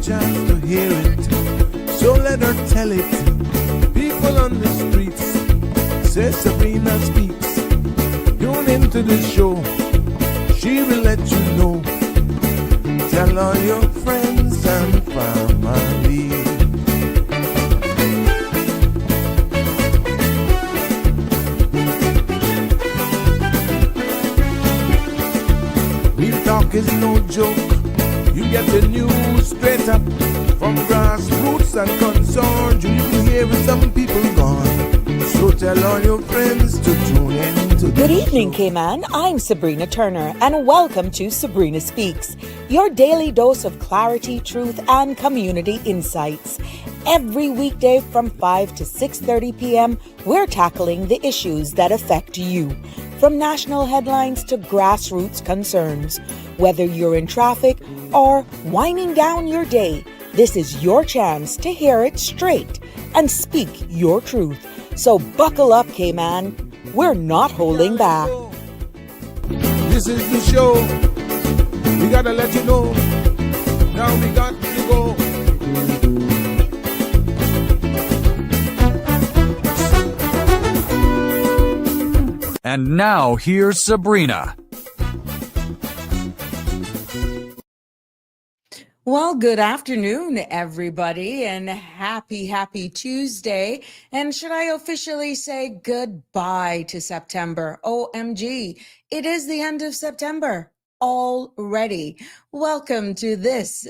chance to hear it, so let her tell it. People on the streets say Sabrina speaks. Tune into the show, she will let you know. Tell all your friends and family. Real talk is no joke. You get the news straight up from grassroots and concerns. You can hear with some people gone. So tell all your friends to tune in to Good evening, Cayman. I'm Sabrina Turner, and welcome to Sabrina Speaks, your daily dose of clarity, truth, and community insights. Every weekday from 5 to 6:30 p.m., we're tackling the issues that affect you, from national headlines to grassroots concerns. Whether you're in traffic or winding down your day, this is your chance to hear it straight and speak your truth. So buckle up, Cayman. We're not holding back. This is the show. We gotta let you know. Now we got to go. And now here's Sabrina. Well, good afternoon, everybody, and happy Tuesday. And should I officially say goodbye to September? OMG, it is the end of September already. Welcome to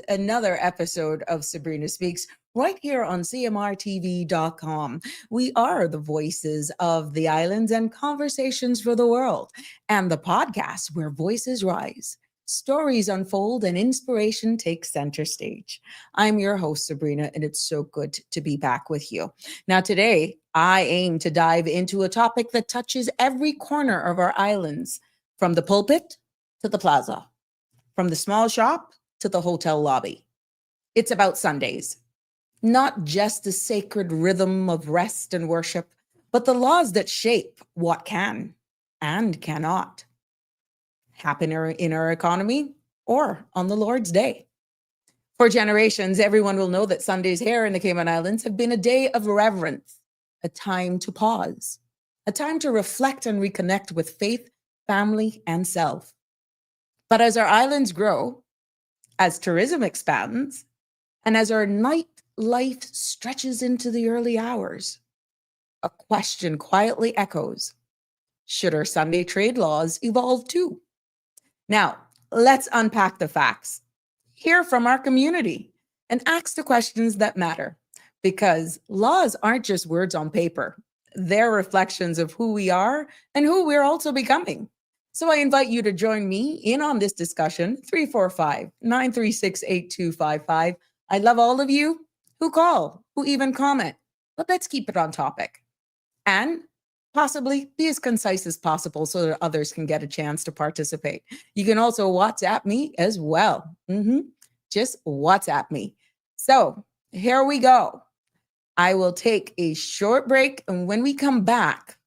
another episode of Sabrina Speaks, right here on CMRTV.com. We are the voices of the islands and conversations for the world, and the podcast where voices rise, stories unfold, and inspiration takes center stage. I'm your host, Sabrina, and it's so good to be back with you. Now, today, I aim to dive into a topic that touches every corner of our islands, from the pulpit to the plaza, from the small shop to the hotel lobby. It's about Sundays, not just the sacred rhythm of rest and worship, but the laws that shape what can and cannot happen in our economy or on the Lord's Day. For generations, everyone will know that Sundays here in the Cayman Islands have been a day of reverence, a time to pause, a time to reflect and reconnect with faith, family, and self. But as our islands grow, as tourism expands, and as our nightlife stretches into the early hours, a question quietly echoes: should our Sunday trade laws evolve too? Now, let's unpack the facts, hear from our community, and ask the questions that matter, because laws aren't just words on paper. They're reflections of who we are and who we're also becoming. So I invite you to join me in on this discussion, 345-936-8255. I love all of you who call, who even comment, but let's keep it on topic. And possibly be as concise as possible so that others can get a chance to participate. You can also WhatsApp me as well. Just WhatsApp me. So here we go. I will take a short break, and when we come back,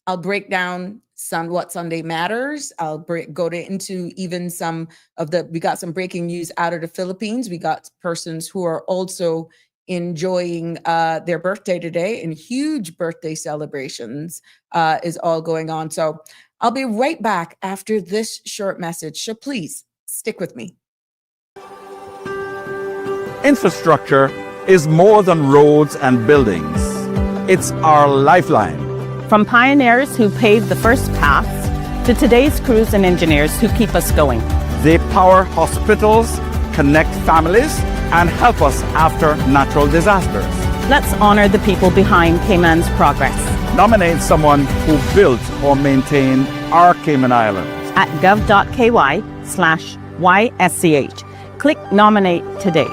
I'll break down what Sunday matters. I'll go into even we got some breaking news out of the Philippines. We got persons who are also enjoying their birthday today, and huge birthday celebrations is all going on. So I'll be right back after this short message. So please stick with me. Infrastructure is more than roads and buildings. It's our lifeline. From pioneers who paved the first paths to today's crews and engineers who keep us going. They power hospitals, connect families, and help us after natural disasters. Let's honor the people behind Cayman's progress. Nominate someone who built or maintained our Cayman Islands at gov.ky/YSCH. Click Nominate today.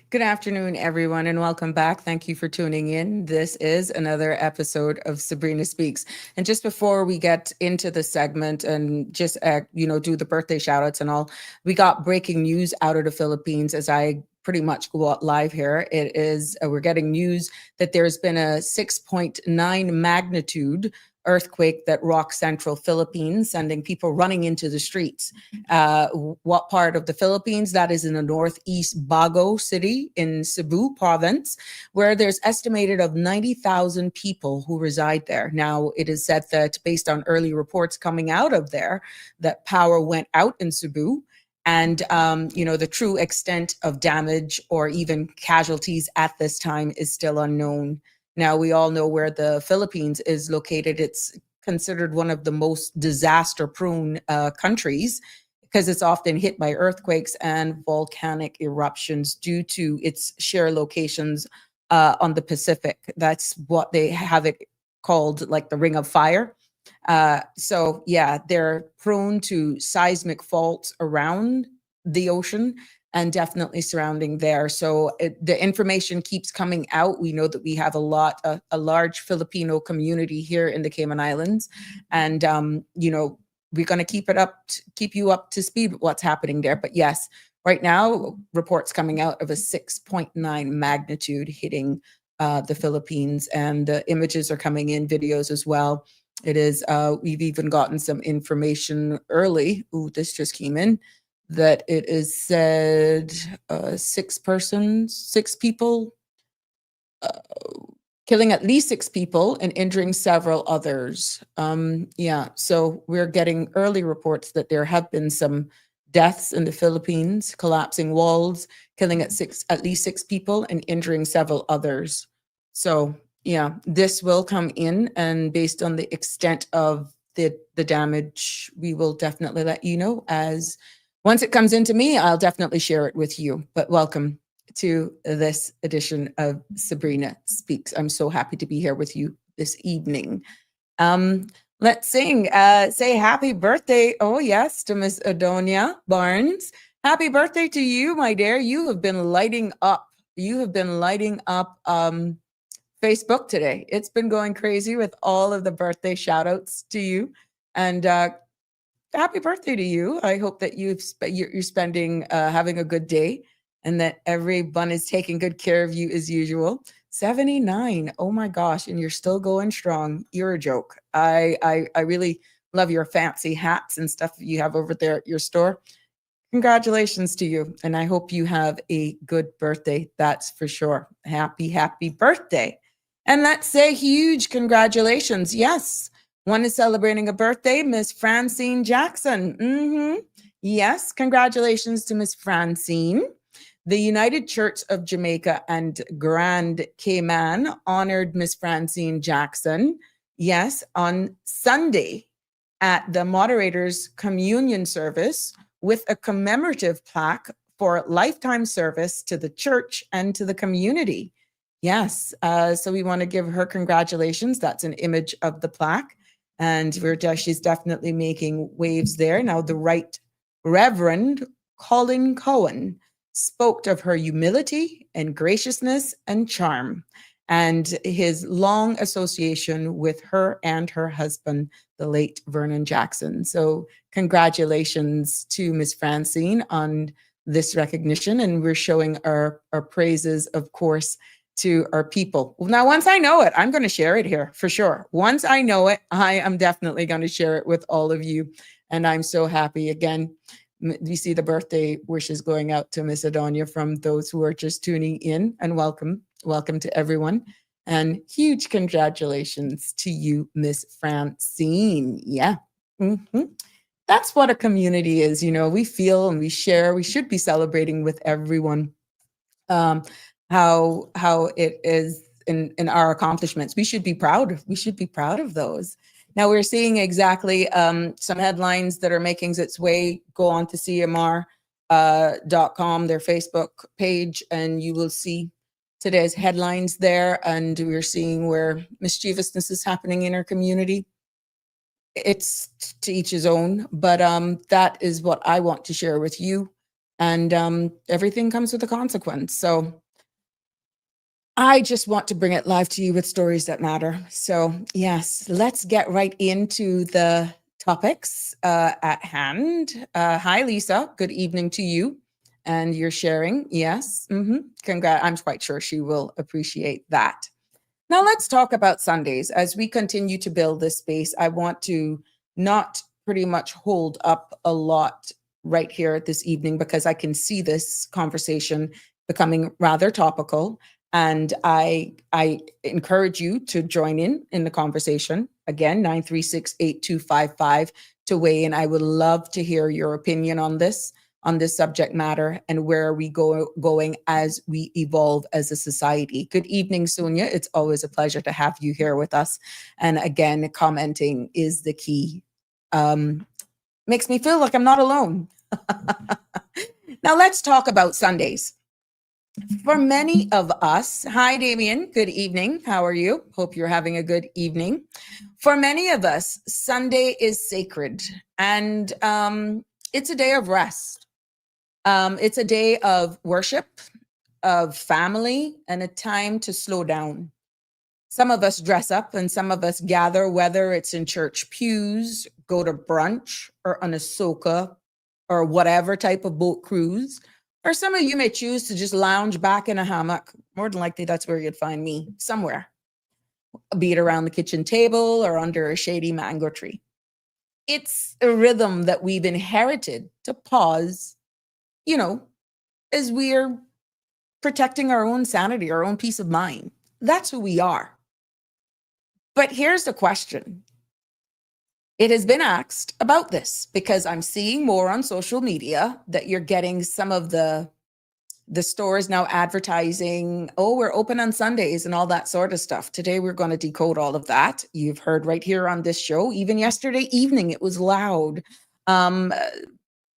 Good afternoon, everyone, and welcome back. Thank you for tuning in. This is another episode of Sabrina Speaks. And just before we get into the segment and just, do the birthday shout outs and all, we got breaking news out of the Philippines as I pretty much go out live here. It is, we're getting news that there's been a 6.9 magnitude earthquake that rocked central Philippines, sending people running into the streets. What part of the Philippines? That is in the northeast Bago city in Cebu province, where there's estimated of 90,000 people who reside there. Now, it is said that based on early reports coming out of there, that power went out in Cebu. And, the true extent of damage or even casualties at this time is still unknown. Now, we all know where the Philippines is located. It's considered one of the most disaster-prone countries because it's often hit by earthquakes and volcanic eruptions due to its sheer locations on the Pacific. That's what they have it called, like the Ring of Fire. So yeah, they're prone to seismic faults around the ocean and definitely surrounding there. So the information keeps coming out. We know that we have a large Filipino community here in the Cayman Islands, and we're going to keep you up to speed with what's happening there. But yes, right now reports coming out of a 6.9 magnitude hitting the Philippines, and the images are coming in, videos as well. It is, we've even gotten some information early. Ooh, this just came in, that it is said 6 people, killing at least 6 people and injuring several others. So we're getting early reports that there have been some deaths in the Philippines, collapsing walls, killing at least 6 people and injuring several others. So yeah, this will come in, and based on the extent of the damage, we will definitely let you know. As once it comes into me, I'll definitely share it with you. But welcome to this edition of Sabrina Speaks. I'm so happy to be here with you this evening. Let's sing. Say happy birthday. Oh yes, to Miss Adonia Barnes. Happy birthday to you, my dear. You have been lighting up. Facebook today. It's been going crazy with all of the birthday shout outs to you. And happy birthday to you. I hope that you're spending, having a good day, and that everyone is taking good care of you as usual. 79. Oh my gosh. And you're still going strong. You're a joke. I really love your fancy hats and stuff you have over there at your store. Congratulations to you. And I hope you have a good birthday. That's for sure. Happy birthday. And let's say huge congratulations. Yes, one is celebrating a birthday, Miss Francine Jackson. Yes, congratulations to Miss Francine. The United Church of Jamaica and Grand Cayman honored Miss Francine Jackson, yes, on Sunday at the moderator's communion service with a commemorative plaque for lifetime service to the church and to the community. Yes, so we want to give her congratulations. That's an image of the plaque, and she's definitely making waves there. Now, the Right Reverend Colin Cohen spoke of her humility and graciousness and charm, and his long association with her and her husband, the late Vernon Jackson. So congratulations to Miss Francine on this recognition, and we're showing our praises, of course, to our people. Now, once I know it, I'm going to share it here for sure. Once I know it, I am definitely going to share it with all of you. And I'm so happy. Again, we see the birthday wishes going out to Miss Adonia from those who are just tuning in, and welcome to everyone. And huge congratulations to you, Miss Francine. Yeah. That's what a community is. We feel and we share. We should be celebrating with everyone. How it is in our accomplishments. We should be proud. We should be proud of those. Now we're seeing exactly some headlines that are making its way. Go on to CMR.com, their Facebook page, and you will see today's headlines there. And we're seeing where mischievousness is happening in our community. It's to each his own, but that is what I want to share with you. And everything comes with a consequence. So I just want to bring it live to you with stories that matter. So yes, let's get right into the topics at hand. Hi, Lisa. Good evening to you. And you're sharing. Yes. I'm quite sure she will appreciate that. Now let's talk about Sundays. As we continue to build this space, I want to not pretty much hold up a lot right here this evening because I can see this conversation becoming rather topical. And I encourage you to join in the conversation. Again, 936-8255 to weigh in. I would love to hear your opinion on this subject matter and where are we going as we evolve as a society. Good evening, Sonia. It's always a pleasure to have you here with us. And again, commenting is the key. Makes me feel like I'm not alone. Now let's talk about Sundays. For many of us, hi, Damien. Good evening. How are you? Hope you're having a good evening. For many of us, Sunday is sacred, and it's a day of rest. It's a day of worship, of family, and a time to slow down. Some of us dress up and some of us gather, whether it's in church pews, go to brunch, or on a soca, or whatever type of boat cruise. Or some of you may choose to just lounge back in a hammock. More than likely, that's where you'd find me, somewhere, be it around the kitchen table or under a shady mango tree. It's a rhythm that we've inherited to pause, as we're protecting our own sanity, our own peace of mind. That's who we are. But here's the question. It has been asked about this because I'm seeing more on social media that you're getting some of the stores now advertising, oh, we're open on Sundays and all that sort of stuff. Today, we're going to decode all of that. You've heard right here on this show. Even yesterday evening, it was loud.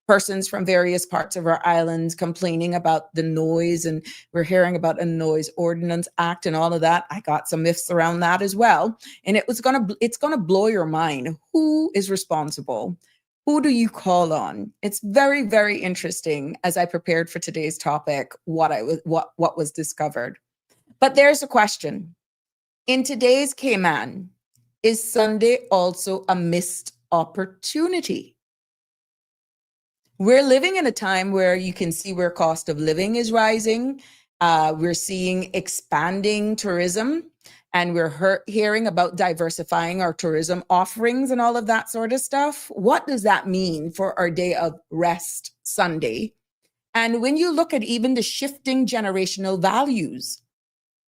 Persons from various parts of our islands complaining about the noise, and we're hearing about a noise ordinance act and all of that. I got some myths around that as well, and it's gonna blow your mind. Who is responsible? Who do you call on? It's very, very interesting as I prepared for today's topic what was discovered. But there's a question. In today's Cayman, is Sunday also a missed opportunity? We're living in a time where you can see where cost of living is rising. We're seeing expanding tourism, and we're hearing about diversifying our tourism offerings and all of that sort of stuff. What does that mean for our day of rest, Sunday? And when you look at even the shifting generational values,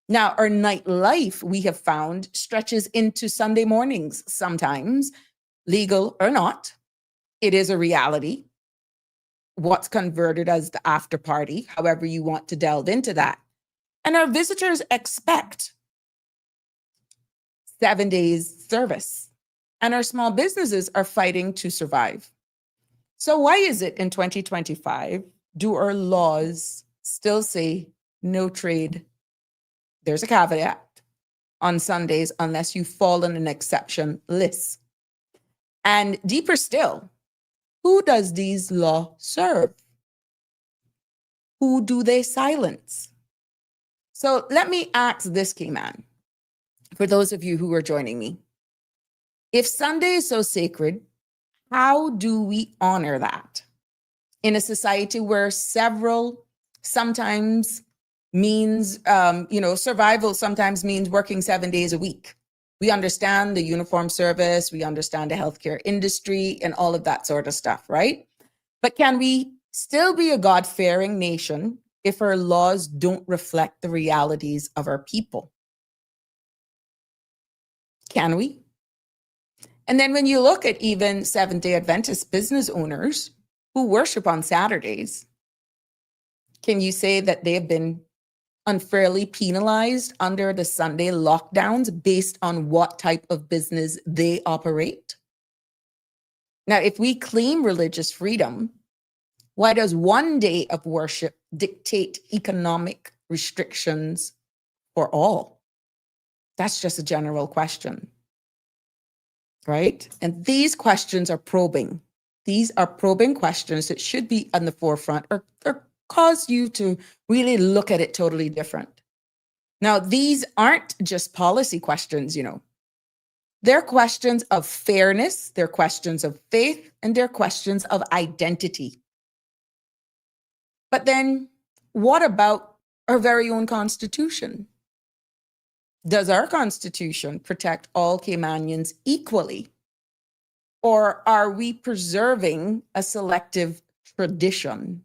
now our nightlife, we have found, stretches into Sunday mornings sometimes, legal or not. It is a reality. What's converted as the after party, however you want to delve into that. And our visitors expect 7 days service. And our small businesses are fighting to survive. So why is it in 2025, do our laws still say no trade? There's a caveat on Sundays unless you fall on an exception list. And deeper still, who does these laws serve? Who do they silence? So let me ask this, Cayman, for those of you who are joining me. If Sunday is so sacred, how do we honor that in a society where several sometimes means, survival sometimes means working 7 days a week? We understand the uniform service, we understand the healthcare industry and all of that sort of stuff, right? But can we still be a God-fearing nation if our laws don't reflect the realities of our people? Can we? And then when you look at even Seventh-day Adventist business owners who worship on Saturdays, can you say that they have been unfairly penalized under the Sunday lockdowns based on what type of business they operate? Now, if we claim religious freedom, why does 1 day of worship dictate economic restrictions for all? That's just a general question, right? And these questions are probing. These are probing questions that should be on the forefront or cause you to really look at it totally different. Now, these aren't just policy questions, They're questions of fairness, they're questions of faith, and they're questions of identity. But then what about our very own Constitution? Does our Constitution protect all Caymanians equally? Or are we preserving a selective tradition?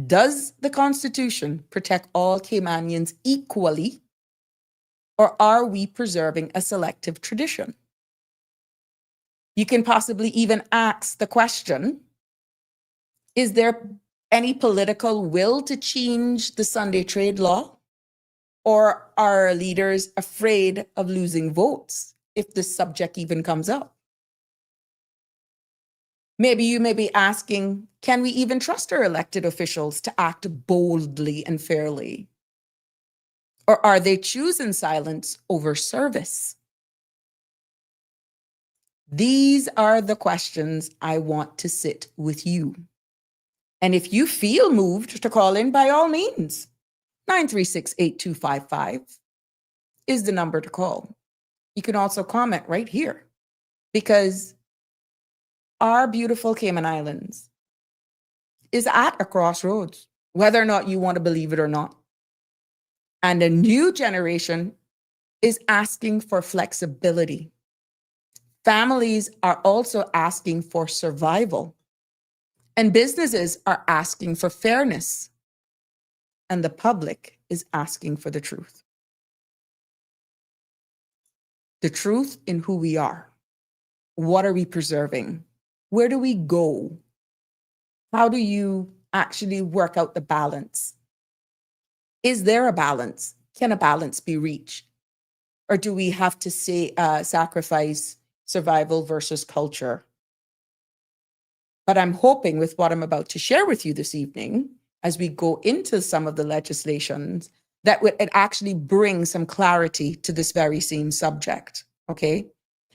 Does the Constitution protect all Caymanians equally? Or are we preserving a selective tradition? You can possibly even ask the question, is there any political will to change the Sunday trade law? Or are our leaders afraid of losing votes if this subject even comes up? Maybe you may be asking, can we even trust our elected officials to act boldly and fairly? Or are they choosing silence over service? These are the questions I want to sit with you. And if you feel moved to call in, by all means, 936-8255 is the number to call. You can also comment right here, because our beautiful Cayman Islands is at a crossroads, whether or not you want to believe it or not. And a new generation is asking for flexibility. Families are also asking for survival. And businesses are asking for fairness. And the public is asking for the truth. The truth in who we are. What are we preserving? Where do we go? How do you actually work out the balance? Is there a balance? Can a balance be reached? Or do we have to say sacrifice survival versus culture? But I'm hoping with what I'm about to share with you this evening, as we go into some of the legislations, that it actually brings some clarity to this very same subject, okay?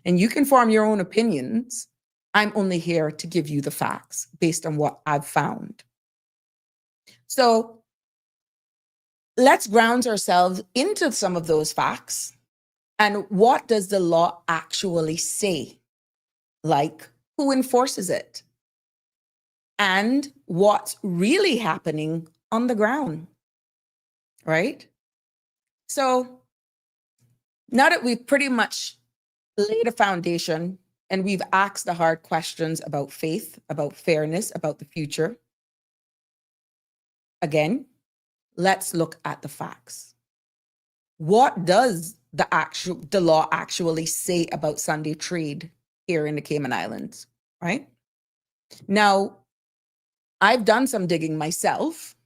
And you can form your own opinions. I'm only here to give you the facts based on what I've found. So let's ground ourselves into some of those facts. And what does the law actually say? Like, who enforces it? And what's really happening on the ground, right? So now that we've pretty much laid a foundation and we've asked the hard questions about faith, about fairness, about the future, again, let's look at the facts. What does the law actually say about Sunday trade here in the Cayman Islands, right? Now, I've done some digging myself,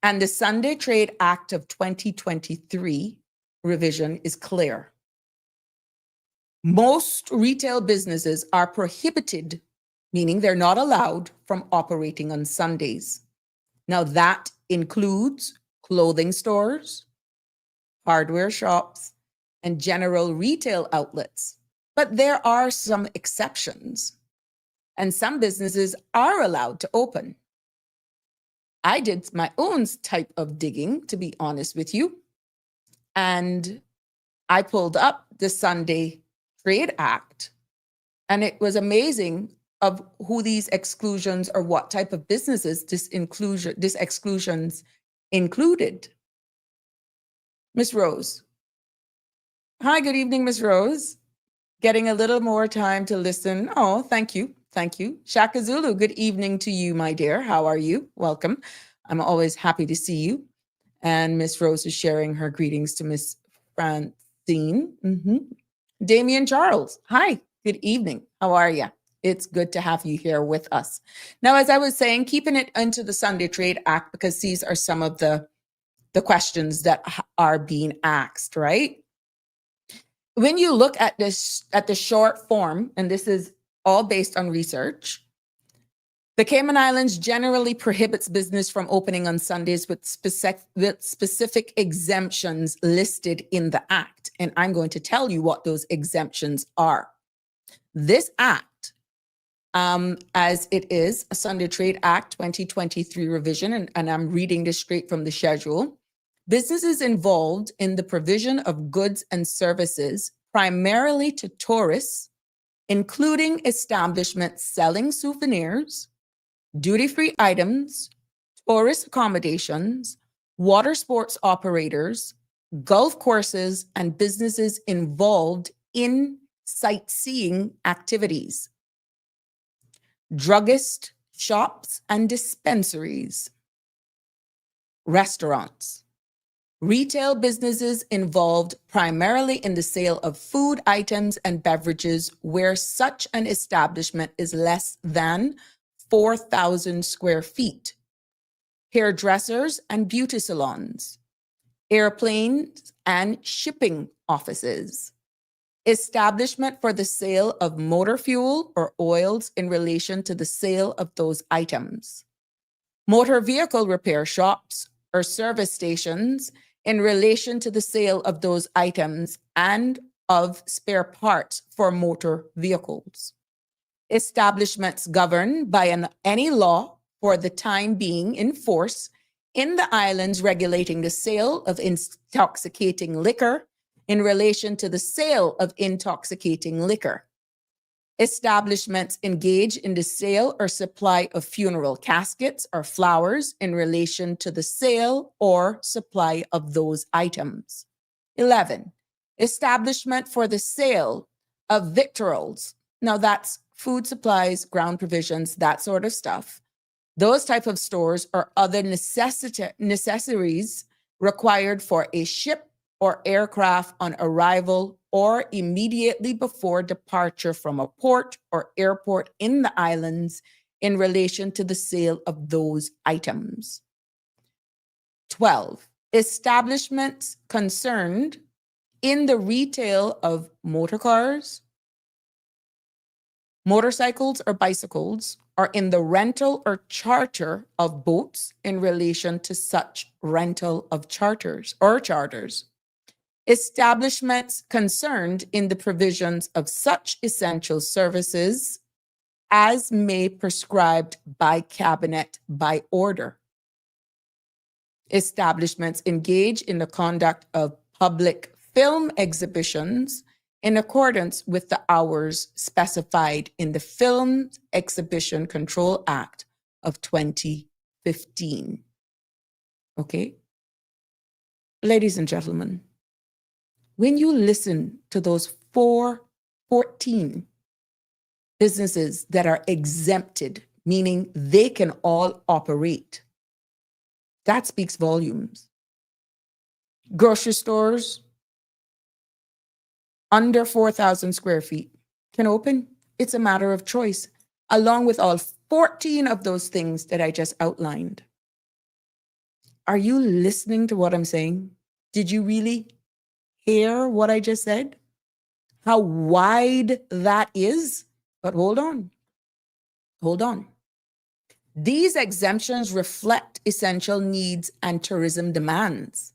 and the Sunday Trade Act of 2023 revision is clear. Most retail businesses are prohibited, meaning they're not allowed, from operating on Sundays. Now, that includes clothing stores, hardware shops, and general retail outlets. But there are some exceptions, and some businesses are allowed to open. I did my own type of digging, to be honest with you, and I pulled up the Sunday Trade Act, and it was amazing of who these exclusions or what type of businesses this exclusions included. Miss Rose. Hi, good evening, Miss Rose. Getting a little more time to listen. Oh, thank you. Thank you. Shaka Zulu, good evening to you, my dear. How are you? Welcome. I'm always happy to see you. And Miss Rose is sharing her greetings to Miss Francine. Damian Charles. Hi, good evening. How are you? It's good to have you here with us. Now, as I was saying, keeping it into the Sunday Trade Act, because these are some of the questions that are being asked, right? When you look at this, at the short form, and this is all based on research, the Cayman Islands generally prohibits business from opening on Sundays with specific exemptions listed in the Act. And I'm going to tell you what those exemptions are. This Act, as it is a Sunday Trade Act 2023 revision, and I'm reading this straight from the schedule, businesses involved in the provision of goods and services primarily to tourists, including establishments selling souvenirs, duty-free items, tourist accommodations, water sports operators, golf courses, and businesses involved in sightseeing activities, druggist shops and dispensaries, restaurants, retail businesses involved primarily in the sale of food items and beverages where such an establishment is less than 4,000 square feet, hairdressers and beauty salons, airplanes and shipping offices, establishment for the sale of motor fuel or oils in relation to the sale of those items, motor vehicle repair shops or service stations in relation to the sale of those items and of spare parts for motor vehicles, establishments governed by any law for the time being in force in the islands regulating the sale of intoxicating liquor in relation to the sale of intoxicating liquor, establishments engage in the sale or supply of funeral caskets or flowers in relation to the sale or supply of those items. 11, establishment for the sale of victuals. Now that's food supplies, ground provisions, that sort of stuff. Those type of stores or other necessaries required for a ship or aircraft on arrival or immediately before departure from a port or airport in the islands in relation to the sale of those items. 12, establishments concerned in the retail of motor cars, motorcycles or bicycles, or in the rental or charter of boats in relation to such rental of charters. Establishments concerned in the provisions of such essential services as may prescribed by cabinet by order. Establishments engage in the conduct of public film exhibitions in accordance with the hours specified in the Film Exhibition Control Act of 2015. Okay? Ladies and gentlemen, when you listen to those 14 businesses that are exempted, meaning they can all operate, that speaks volumes. Grocery stores under 4,000 square feet can open. It's a matter of choice, along with all 14 of those things that I just outlined. Are you listening to what I'm saying? Did you really hear what I just said? How wide that is? But hold on. These exemptions reflect essential needs and tourism demands.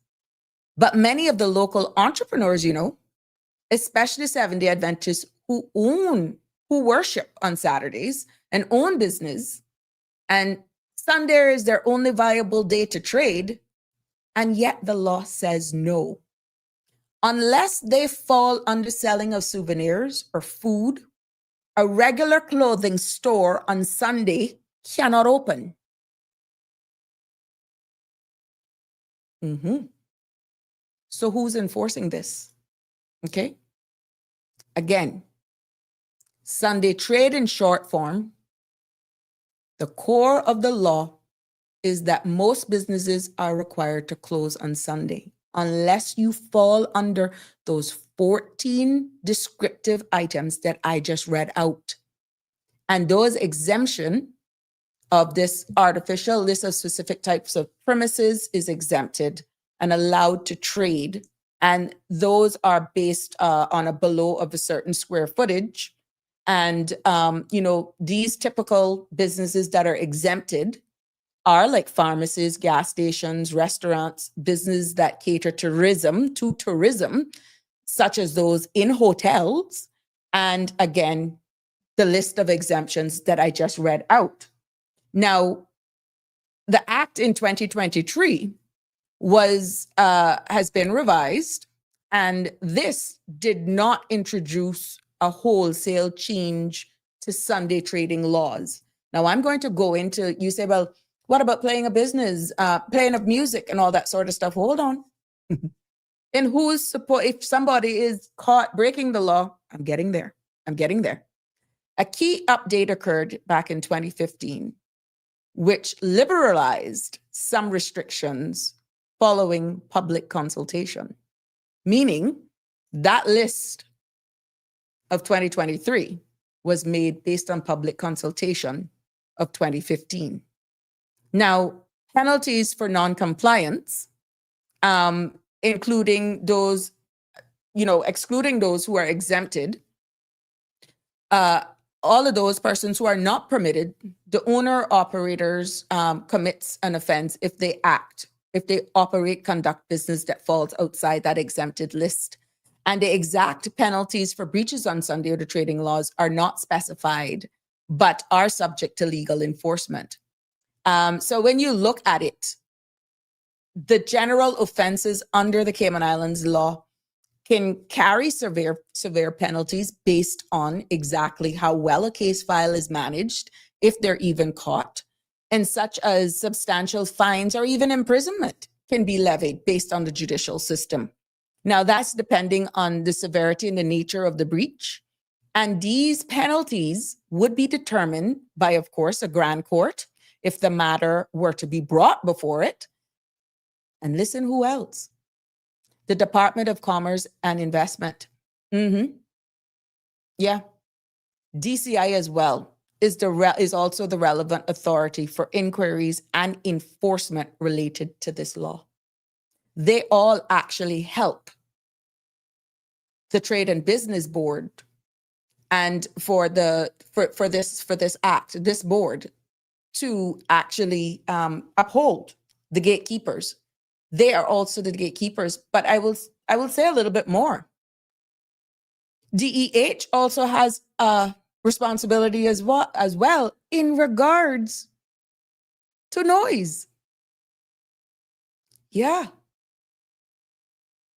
But many of the local entrepreneurs, especially Seventh-day Adventists who worship on Saturdays and own business, and Sunday is their only viable day to trade, and yet the law says no. Unless they fall under selling of souvenirs or food, a regular clothing store on Sunday cannot open. So who's enforcing this? Okay. Again, Sunday trade in short form, the core of the law is that most businesses are required to close on Sunday unless you fall under those 14 descriptive items that I just read out. And those exemption of this artificial list of specific types of premises is exempted and allowed to trade. And those are based on a below of a certain square footage. And, these typical businesses that are exempted are like pharmacies, gas stations, restaurants, businesses that cater to tourism, such as those in hotels. And again, the list of exemptions that I just read out. Now, the Act in 2023 has been revised, and this did not introduce a wholesale change to Sunday trading laws. Now, I'm going to go into, you say, well, what about playing of music and all that sort of stuff? Hold on. And who's supposed, if somebody is caught breaking the law, I'm getting there. I'm getting there. A key update occurred back in 2015, which liberalized some restrictions following public consultation, meaning that list of 2023 was made based on public consultation of 2015. Now, penalties for non-compliance, including those, excluding those who are exempted, all of those persons who are not permitted, the owner operators commits an offense if they operate, conduct business that falls outside that exempted list. And the exact penalties for breaches on Sunday order trading laws are not specified, but are subject to legal enforcement. So when you look at it, the general offenses under the Cayman Islands law can carry severe penalties based on exactly how well a case file is managed, if they're even caught, and such as substantial fines or even imprisonment can be levied based on the judicial system. Now, that's depending on the severity and the nature of the breach. And these penalties would be determined by, of course, a grand court if the matter were to be brought before it. And listen, who else? The Department of Commerce and Investment. Yeah. DCI as well is also the relevant authority for inquiries and enforcement related to this law. They all actually help the Trade and Business Board and for this act, this board, to actually uphold the gatekeepers. They are also the gatekeepers, but I will say a little bit more. DEH also has a responsibility as well in regards to noise. Yeah.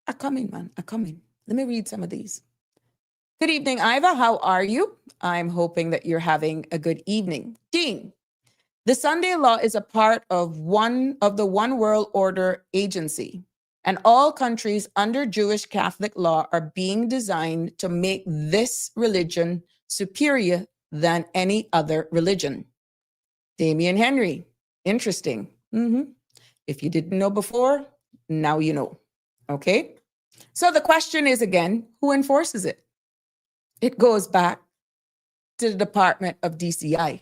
I'm coming, man. I'm coming. Let me read some of these. Good evening, Iva. How are you? I'm hoping that you're having a good evening. Dean, the Sunday law is a part of the One World Order agency, and all countries under Jewish Catholic law are being designed to make this religion superior than any other religion. Damian Henry, interesting. If you didn't know before, now you know. Okay? So the question is again, who enforces it? It goes back to the Department of DCI.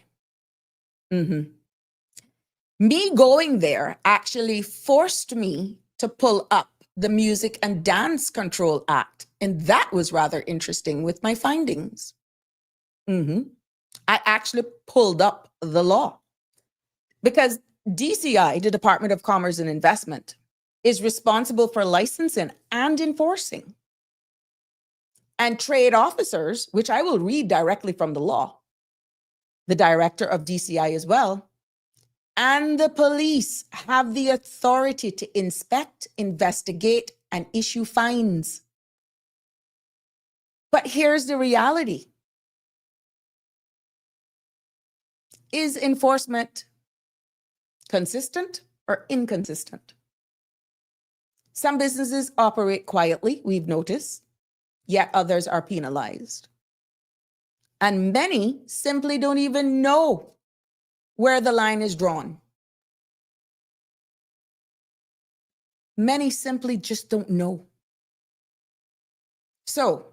Me going there actually forced me to pull up the Music and Dance Control Act. And that was rather interesting with my findings. I actually pulled up the law because DCI, the Department of Commerce and Investment, is responsible for licensing and enforcing. And trade officers, which I will read directly from the law, the director of DCI as well, and the police have the authority to inspect, investigate, and issue fines. But here's the reality. Is enforcement consistent or inconsistent? Some businesses operate quietly, we've noticed, yet others are penalized. And many simply don't even know where the line is drawn. Many simply just don't know. So,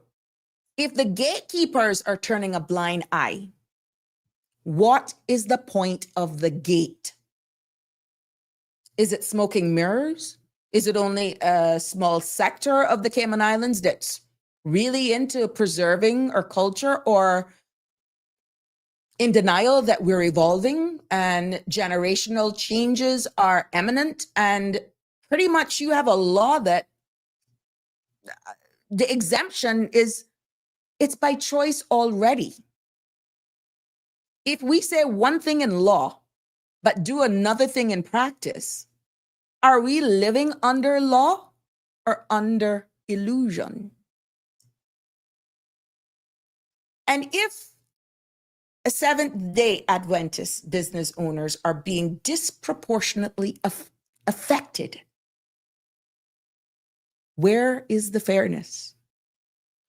if the gatekeepers are turning a blind eye, what is the point of the gate? Is it smoking mirrors? Is it only a small sector of the Cayman Islands that's really into preserving our culture, or in denial that we're evolving and generational changes are imminent, and pretty much you have a law that the exemption is, it's by choice already. If we say one thing in law, but do another thing in practice, are we living under law or under illusion? And if a Seventh-day Adventist business owners are being disproportionately affected Where is the fairness?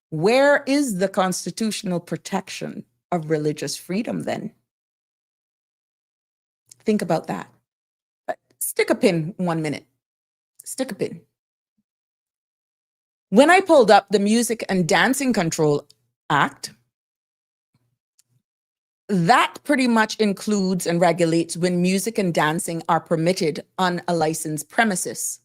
Where is the constitutional protection of religious freedom then? Think about that. But stick a pin 1 minute. Stick a pin. When I pulled up the Music and Dancing Control Act, that pretty much includes and regulates when music and dancing are permitted on a licensed premises.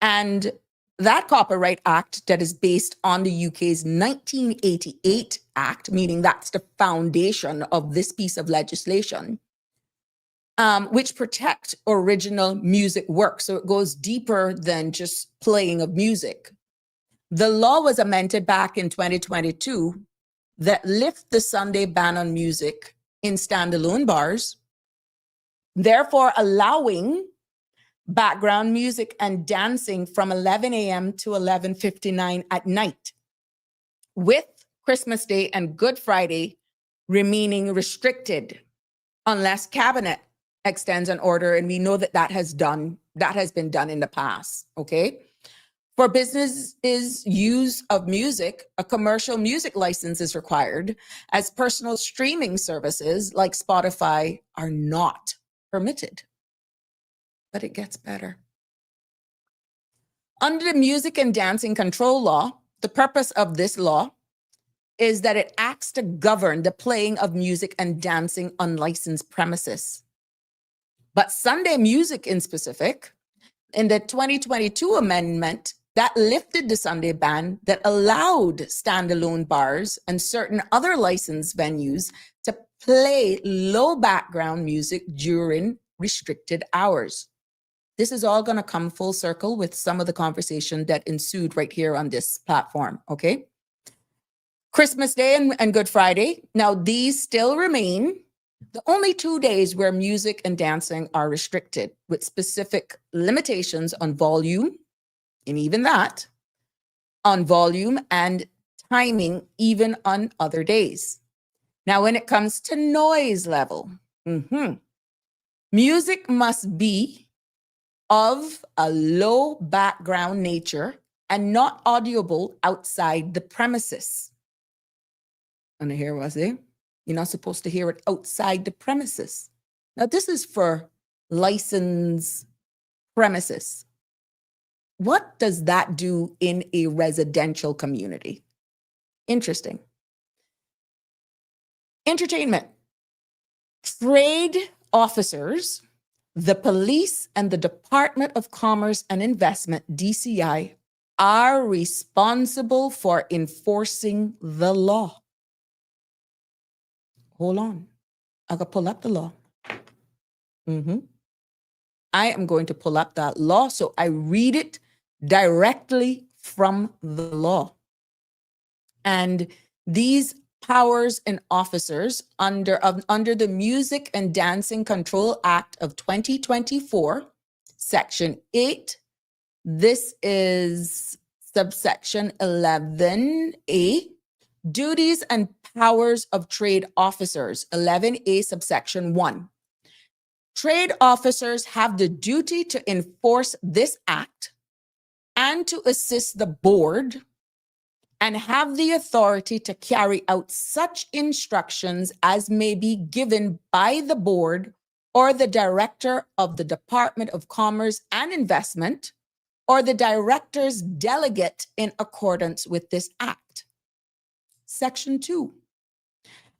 And that Copyright Act that is based on the UK's 1988 Act, meaning that's the foundation of this piece of legislation, which protect original music works. So it goes deeper than just playing of music. The law was amended back in 2022 that lift the Sunday ban on music in standalone bars, therefore allowing background music and dancing from 11 a.m. to 11:59 at night, with Christmas Day and Good Friday remaining restricted unless Cabinet extends an order, and we know that that has been done in the past, okay? For businesses' use of music, a commercial music license is required, as personal streaming services like Spotify are not permitted. But it gets better. Under the Music and Dancing Control Law, the purpose of this law is that it acts to govern the playing of music and dancing on licensed premises. But Sunday music in specific, in the 2022 amendment, that lifted the Sunday ban that allowed standalone bars and certain other licensed venues to play low background music during restricted hours. This is all going to come full circle with some of the conversation that ensued right here on this platform, okay? Christmas Day and Good Friday. Now, these still remain the only 2 days where music and dancing are restricted, with specific limitations on volume, and even that, on volume and timing, even on other days. Now, when it comes to noise level, music must be of a low background nature and not audible outside the premises. And here was it. You're not supposed to hear it outside the premises. Now, this is for licensed premises. What does that do in a residential community? Interesting. Entertainment. Trade officers, the police, and the Department of Commerce and Investment, DCI, are responsible for enforcing the law. Hold on. I gotta pull up the law. I am going to pull up that law so I read it directly from the law. And these powers and officers under the Music and Dancing Control Act of 2024, Section 8, this is subsection 11A, duties and powers of trade officers, 11A subsection 1. Trade officers have the duty to enforce this act and to assist the board and have the authority to carry out such instructions as may be given by the board or the director of the Department of Commerce and Investment or the director's delegate in accordance with this act. Section 2.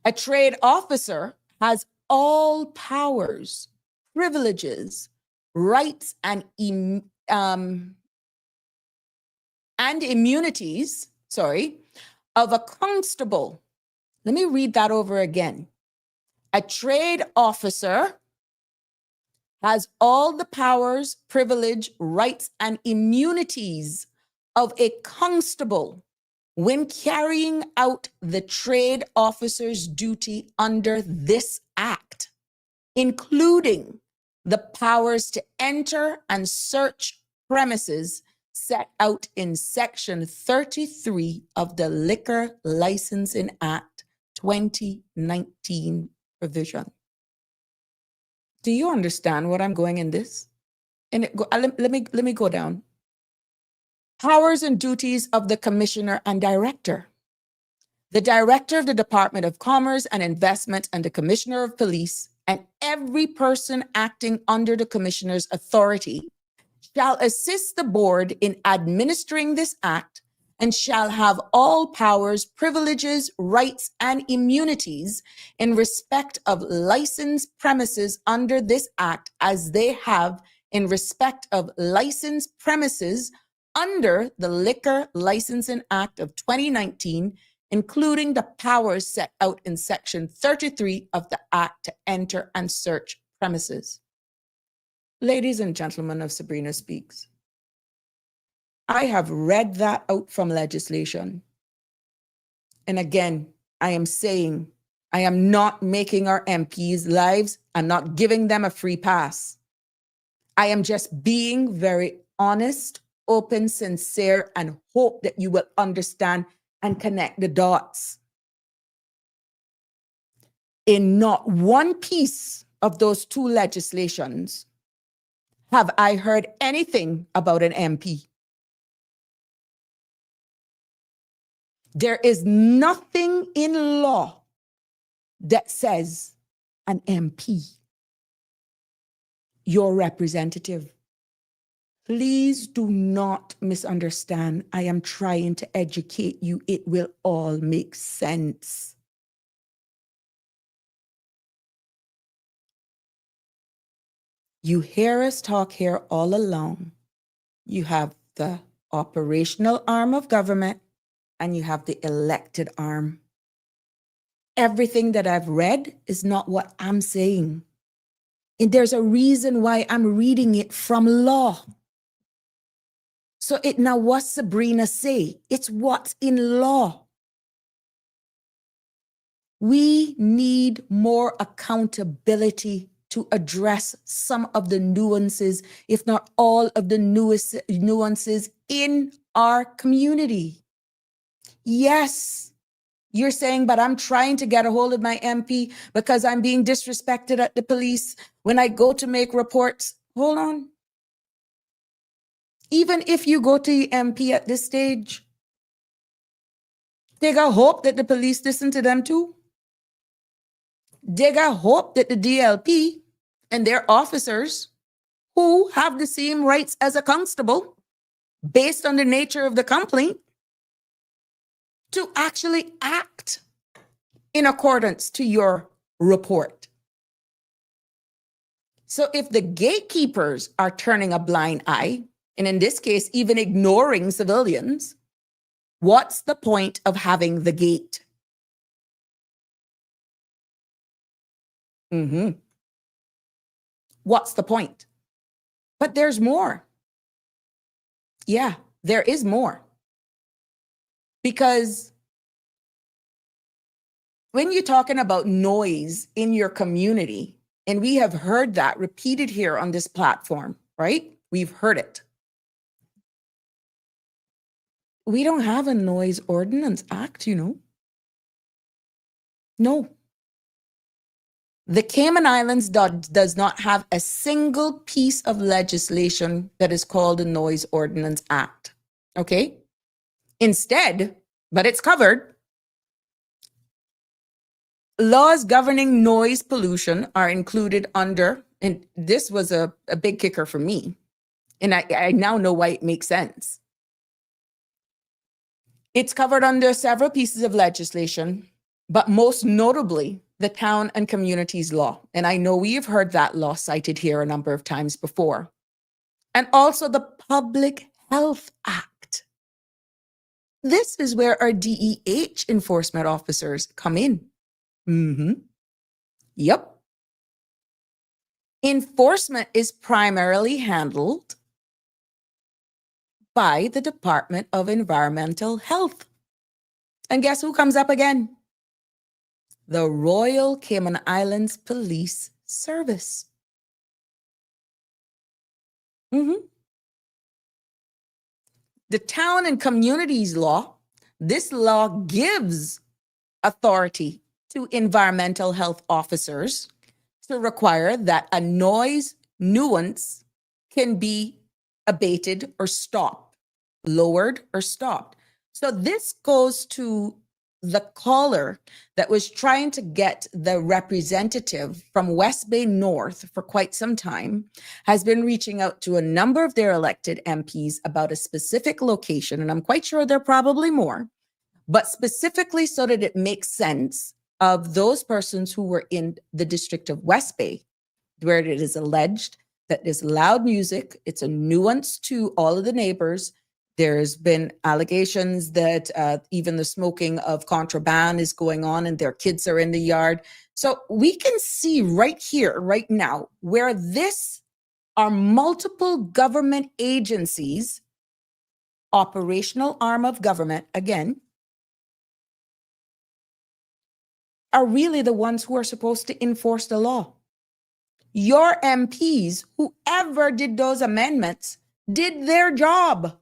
A trade officer has all powers, privileges, rights, and immunities, of a constable. Let me read that over again. A trade officer has all the powers, privilege, rights, and immunities of a constable when carrying out the trade officer's duty under this act, including the powers to enter and search premises set out in Section 33 of the Liquor Licensing Act 2019 provision. Do you understand what I'm going in this? And let me go down. Powers and duties of the commissioner and director. The director of the Department of Commerce and Investment and the commissioner of police and every person acting under the commissioner's authority shall assist the board in administering this act and shall have all powers, privileges, rights, and immunities in respect of licensed premises under this act as they have in respect of licensed premises under the Liquor Licensing Act of 2019, including the powers set out in Section 33 of the Act to enter and search premises. Ladies and gentlemen of Sabrina Speaks, I have read that out from legislation. And again, I am saying I am not making our MPs' lives, I'm not giving them a free pass. I am just being very honest, open, sincere, and hope that you will understand and connect the dots. In not one piece of those two legislations have I heard anything about an MP. There is nothing in law that says an MP, your representative. Please do not misunderstand. I am trying to educate you. It will all make sense. You hear us talk here all along. You have the operational arm of government and you have the elected arm. Everything that I've read is not what I'm saying. And there's a reason why I'm reading it from law. So it now what Sabrina say? It's what's in law. We need more accountability to address some of the nuances, if not all of the nuances in our community. Yes, you're saying, but I'm trying to get a hold of my MP because I'm being disrespected at the police when I go to make reports. Hold on. Even if you go to the MP at this stage, they got hope that the police listen to them too. They got hope that the DLP and their officers, who have the same rights as a constable based on the nature of the complaint, to actually act in accordance to your report. So if the gatekeepers are turning a blind eye, and in this case, even ignoring civilians, what's the point of having the gate? What's the point? But there's more. Yeah, there is more. Because when you're talking about noise in your community, and we have heard that repeated here on this platform, right? We've heard it. We don't have a noise ordinance act, you know. No. The Cayman Islands does not have a single piece of legislation that is called a Noise Ordinance Act, okay? Instead, but it's covered, laws governing noise pollution are included under, and this was a big kicker for me, and I now know why it makes sense. It's covered under several pieces of legislation, but most notably, the Town and Communities Law. And I know we've heard that law cited here a number of times before. And also the Public Health Act. This is where our DEH enforcement officers come in. Yep. Enforcement is primarily handled by the Department of Environmental Health. And guess who comes up again? The Royal Cayman Islands Police Service. The Town and Communities Law, this law gives authority to environmental health officers to require that a noise nuisance can be abated or stopped. lowered or stopped. So this goes to the caller that was trying to get the representative from West Bay North for quite some time, has been reaching out to a number of their elected MPs about a specific location, and I'm quite sure there are probably more, but specifically so that it makes sense of those persons who were in the district of West Bay, where it is alleged that there's loud music. It's a nuisance to all of the neighbors. There's been allegations that even the smoking of contraband is going on and their kids are in the yard. So we can see right here, right now, where this are multiple government agencies, operational arm of government, again, are really the ones who are supposed to enforce the law. Your MPs, whoever did those amendments, did their job.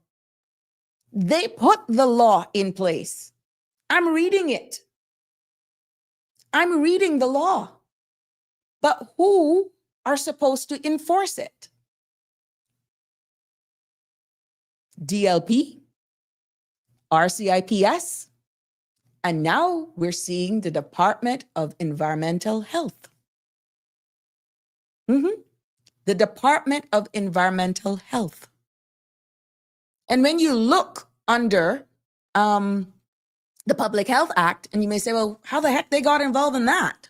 They put the law in place. I'm reading it. I'm reading the law. But who are supposed to enforce it? DLP, RCIPS, and now we're seeing the Department of Environmental Health. The Department of Environmental Health. And when you look under the Public Health Act, and you may say, well, how the heck they got involved in that?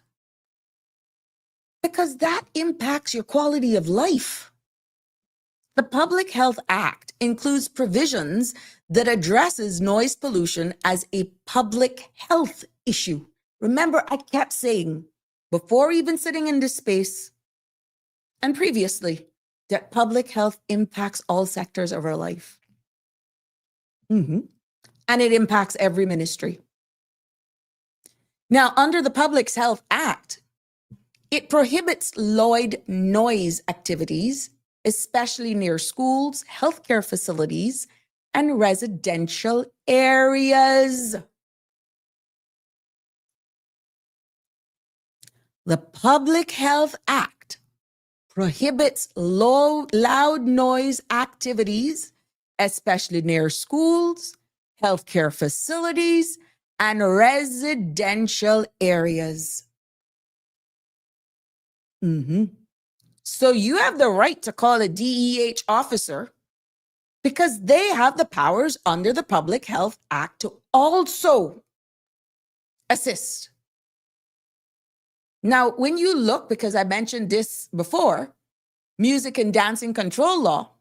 Because that impacts your quality of life. The Public Health Act includes provisions that addresses noise pollution as a public health issue. Remember, I kept saying, before even sitting in this space, and previously, that public health impacts all sectors of our life. And it impacts every ministry. Now, under the Public Health Act, it prohibits loud noise activities, especially near schools, healthcare facilities, and residential areas. The Public Health Act prohibits loud noise activities, especially near schools, healthcare facilities, and residential areas. So you have the right to call a DEH officer because they have the powers under the Public Health Act to also assist. Now, when you look, because I mentioned this before, music and dancing control law,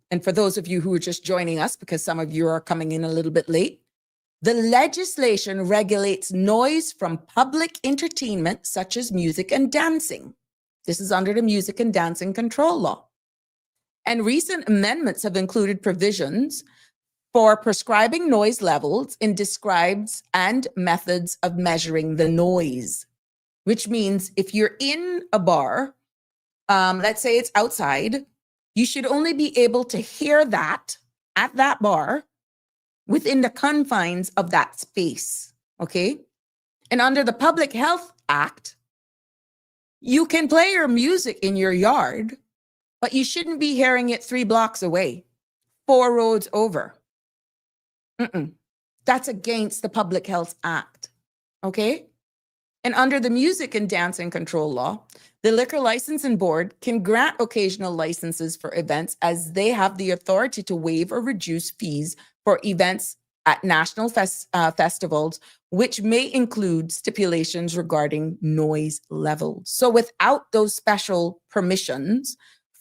and for those of you who are just joining us, because some of you are coming in a little bit late, the legislation regulates noise from public entertainment, such as music and dancing. This is under the Music and Dancing Control Law. And recent amendments have included provisions for prescribing noise levels in describes and methods of measuring the noise, which means if you're in a bar, let's say it's outside, you should only be able to hear that at that bar within the confines of that space, okay? And under the Public Health Act, you can play your music in your yard, but you shouldn't be hearing it 3 blocks away, 4 roads over. That's against the Public Health Act, okay? And under the Music and Dancing Control Law, the Liquor Licensing Board can grant occasional licenses for events as they have the authority to waive or reduce fees for events at national festivals, which may include stipulations regarding noise levels. So without those special permissions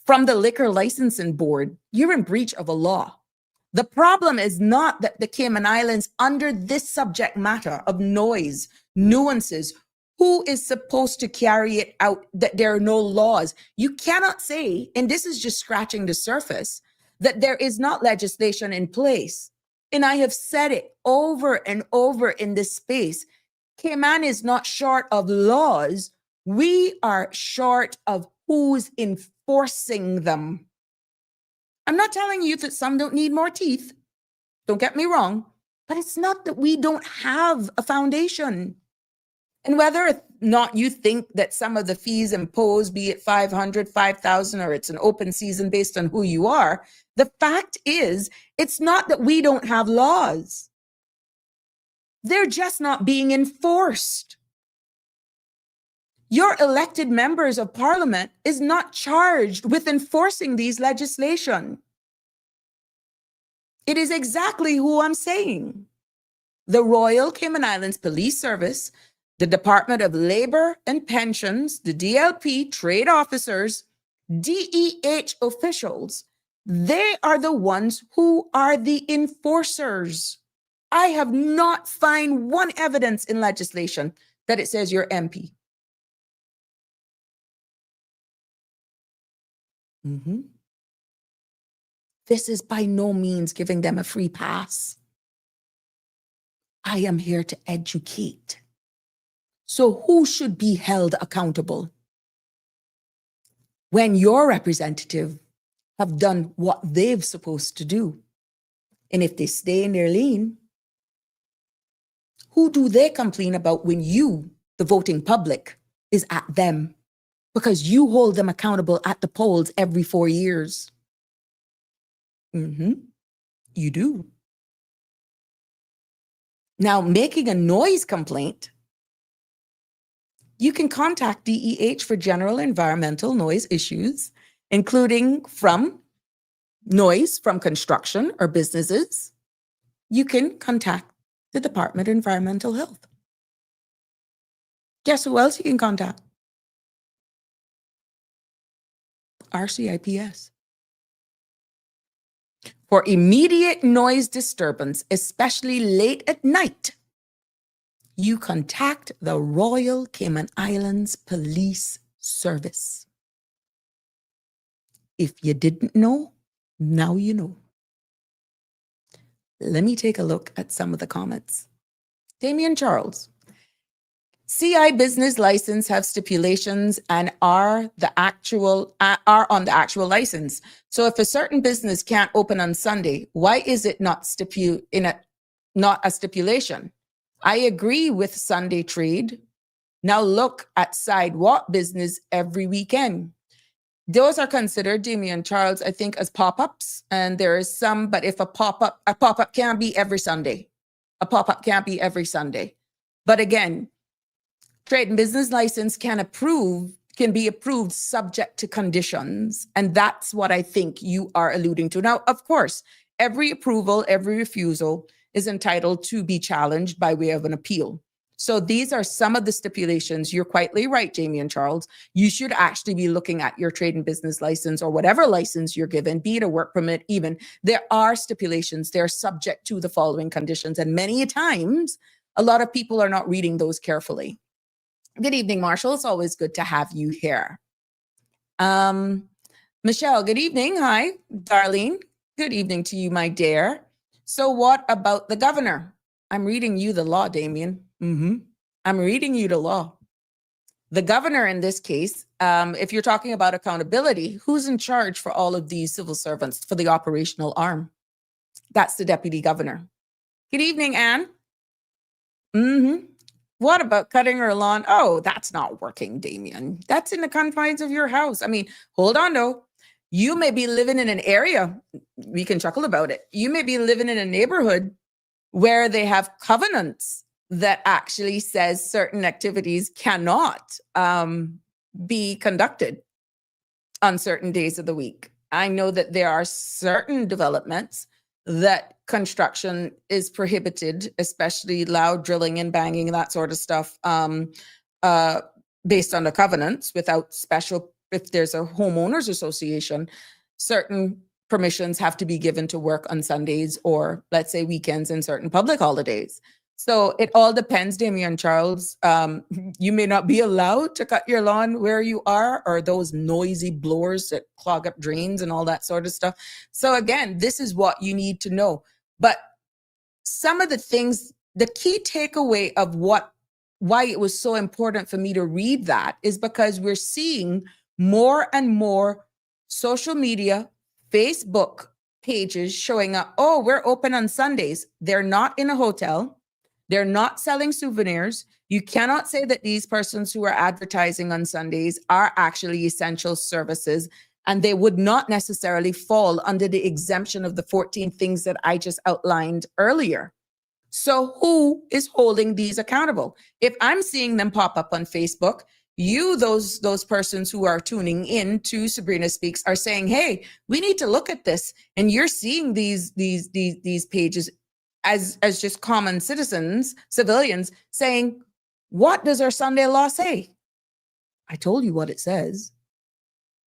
from the Liquor Licensing Board, you're in breach of a law. The problem is not that the Cayman Islands, under this subject matter of noise, nuances, who is supposed to carry it out, that there are no laws. You cannot say, and this is just scratching the surface, that there is not legislation in place. And I have said it over and over in this space. Cayman is not short of laws. We are short of who's enforcing them. I'm not telling you that some don't need more teeth. Don't get me wrong. But it's not that we don't have a foundation. And whether not you think that some of the fees imposed, be it 500, 5,000, or it's an open season based on who you are. The fact is, it's not that we don't have laws. They're just not being enforced. Your elected members of parliament is not charged with enforcing these legislation. It is exactly who I'm saying. The Royal Cayman Islands Police Service, the Department of Labor and Pensions, the DLP, trade officers, DEH officials, they are the ones who are the enforcers. I have not found one evidence in legislation that it says you're MP. This is by no means giving them a free pass. I am here to educate. So who should be held accountable? When your representative have done what they've supposed to do. And if they stay in their lane, who do they complain about when you, the voting public, is at them? Because you hold them accountable at the polls every 4 years. You do. Now, making a noise complaint, you can contact DEH for general environmental noise issues, including from noise from construction or businesses. You can contact the Department of Environmental Health. Guess who else you can contact? RCIPS. For immediate noise disturbance, especially late at night, you contact the Royal Cayman Islands Police Service. If you didn't know, now you know. Let me take a look at some of the comments. Damien Charles. CI business license have stipulations and are on the actual license. So if a certain business can't open on Sunday, why is it not a stipulation? I agree with Sunday trade. Now look at sidewalk business every weekend. Those are considered, Damien Charles, I think, as pop-ups. And there is some, but if a pop-up can't be every Sunday. A pop-up can't be every Sunday. But again, trade and business license can be approved subject to conditions. And that's what I think you are alluding to. Now, of course, every approval, every refusal is entitled to be challenged by way of an appeal. So these are some of the stipulations. You're quite right, Jamie and Charles. You should actually be looking at your trade and business license or whatever license you're given, be it a work permit even. There are stipulations. They're subject to the following conditions. And many times, a lot of people are not reading those carefully. Good evening, Marshall. It's always good to have you here. Michelle, good evening. Hi, Darlene. Good evening to you, my dear. So what about the governor? I'm reading you the law, Damien. I'm reading you the law. The governor in this case, if you're talking about accountability, who's in charge for all of these civil servants for the operational arm? That's the deputy governor. Good evening, Anne. What about cutting her lawn? Oh, that's not working, Damien. That's in the confines of your house. I mean, hold on though. You may be living in an area, we can chuckle about it. You may be living in a neighborhood where they have covenants that actually says certain activities cannot be conducted on certain days of the week. I know that there are certain developments that construction is prohibited, especially loud drilling and banging, that sort of stuff, based on the covenants without special, if there's a homeowners association, certain permissions have to be given to work on Sundays or let's say weekends and certain public holidays. So it all depends, Damien Charles. You may not be allowed to cut your lawn where you are, or those noisy blowers that clog up drains and all that sort of stuff. So again, this is what you need to know. But some of the things, the key takeaway of why it was so important for me to read that is because we're seeing more and more social media, Facebook pages showing up, oh, we're open on Sundays. They're not in a hotel. They're not selling souvenirs. You cannot say that these persons who are advertising on Sundays are actually essential services, and they would not necessarily fall under the exemption of the 14 things that I just outlined earlier. So who is holding these accountable? If I'm seeing them pop up on Facebook, those persons who are tuning in to Sabrina Speaks are saying, hey, we need to look at this. And you're seeing these pages as just common citizens, civilians saying, what does our Sunday law say? I told you what it says.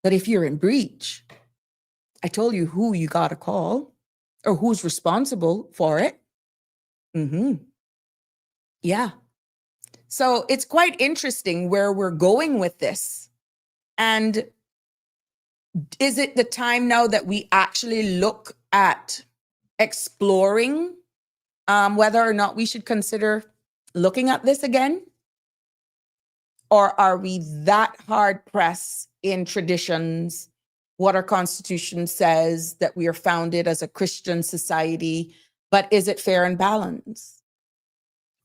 But if you're in breach, I told you who you got to call or who's responsible for it. Yeah. So it's quite interesting where we're going with this. And is it the time now that we actually look at exploring whether or not we should consider looking at this again? Or are we that hard pressed in traditions, what our Constitution says, that we are founded as a Christian society, but is it fair and balanced?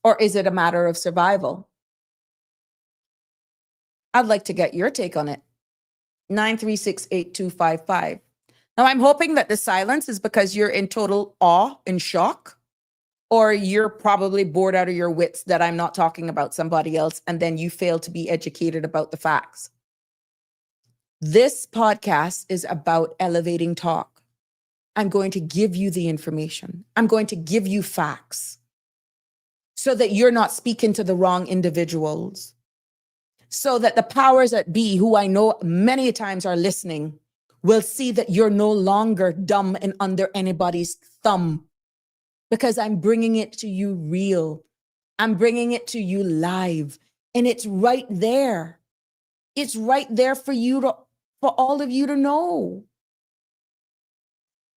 Or is it a matter of survival? I'd like to get your take on it. 9368255. Now, I'm hoping that the silence is because you're in total awe and shock, or you're probably bored out of your wits that I'm not talking about somebody else, and then you fail to be educated about the facts. This podcast is about elevating talk. I'm going to give you the information. I'm going to give you facts so that you're not speaking to the wrong individuals, so that the powers that be, who I know many times are listening, will see that you're no longer dumb and under anybody's thumb, because I'm bringing it to you real. I'm bringing it to you live, and it's right there. It's right there for all of you to know.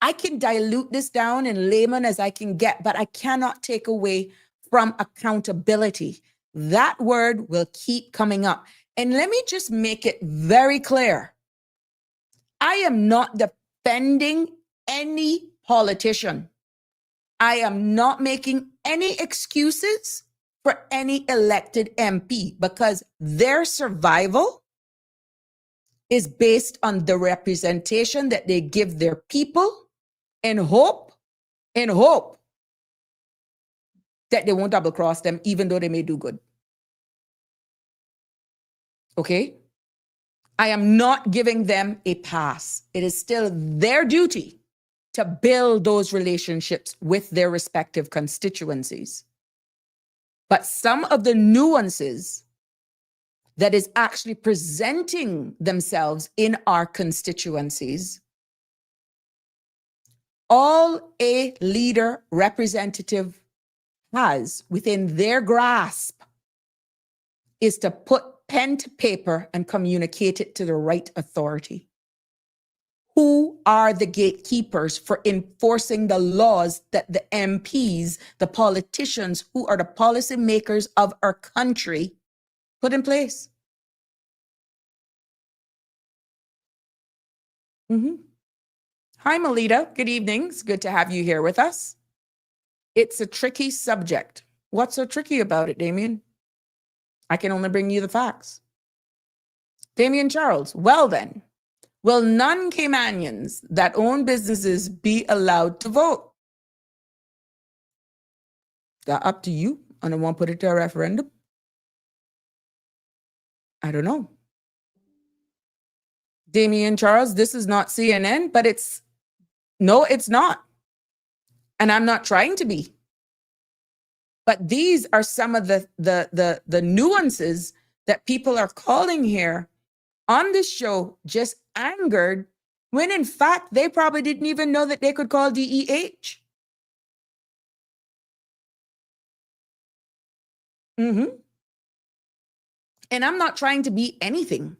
I can dilute this down in layman as I can get, but I cannot take away from accountability. That word will keep coming up. And let me just make it very clear. I am not defending any politician. I am not making any excuses for any elected MP, because their survival is based on the representation that they give their people, in hope that they won't double cross them, even though they may do good. Okay? I am not giving them a pass. It is still their duty to build those relationships with their respective constituencies. But some of the nuances that is actually presenting themselves in our constituencies, all a leader representative has within their grasp is to put pen to paper and communicate it to the right authority. Who are the gatekeepers for enforcing the laws that the MPs, the politicians, who are the policymakers of our country, put in place? Hi, Melita. Good evening. It's good to have you here with us. It's a tricky subject. What's so tricky about it, Damien? I can only bring you the facts. Damien Charles, well then, will non-Caymanians that own businesses be allowed to vote? That's up to you. I don't want to put it to a referendum. I don't know. Damien Charles, this is not CNN, but it's not. And I'm not trying to be. But these are some of the nuances that people are calling here on this show just angered, when in fact they probably didn't even know that they could call DEH. And I'm not trying to be anything,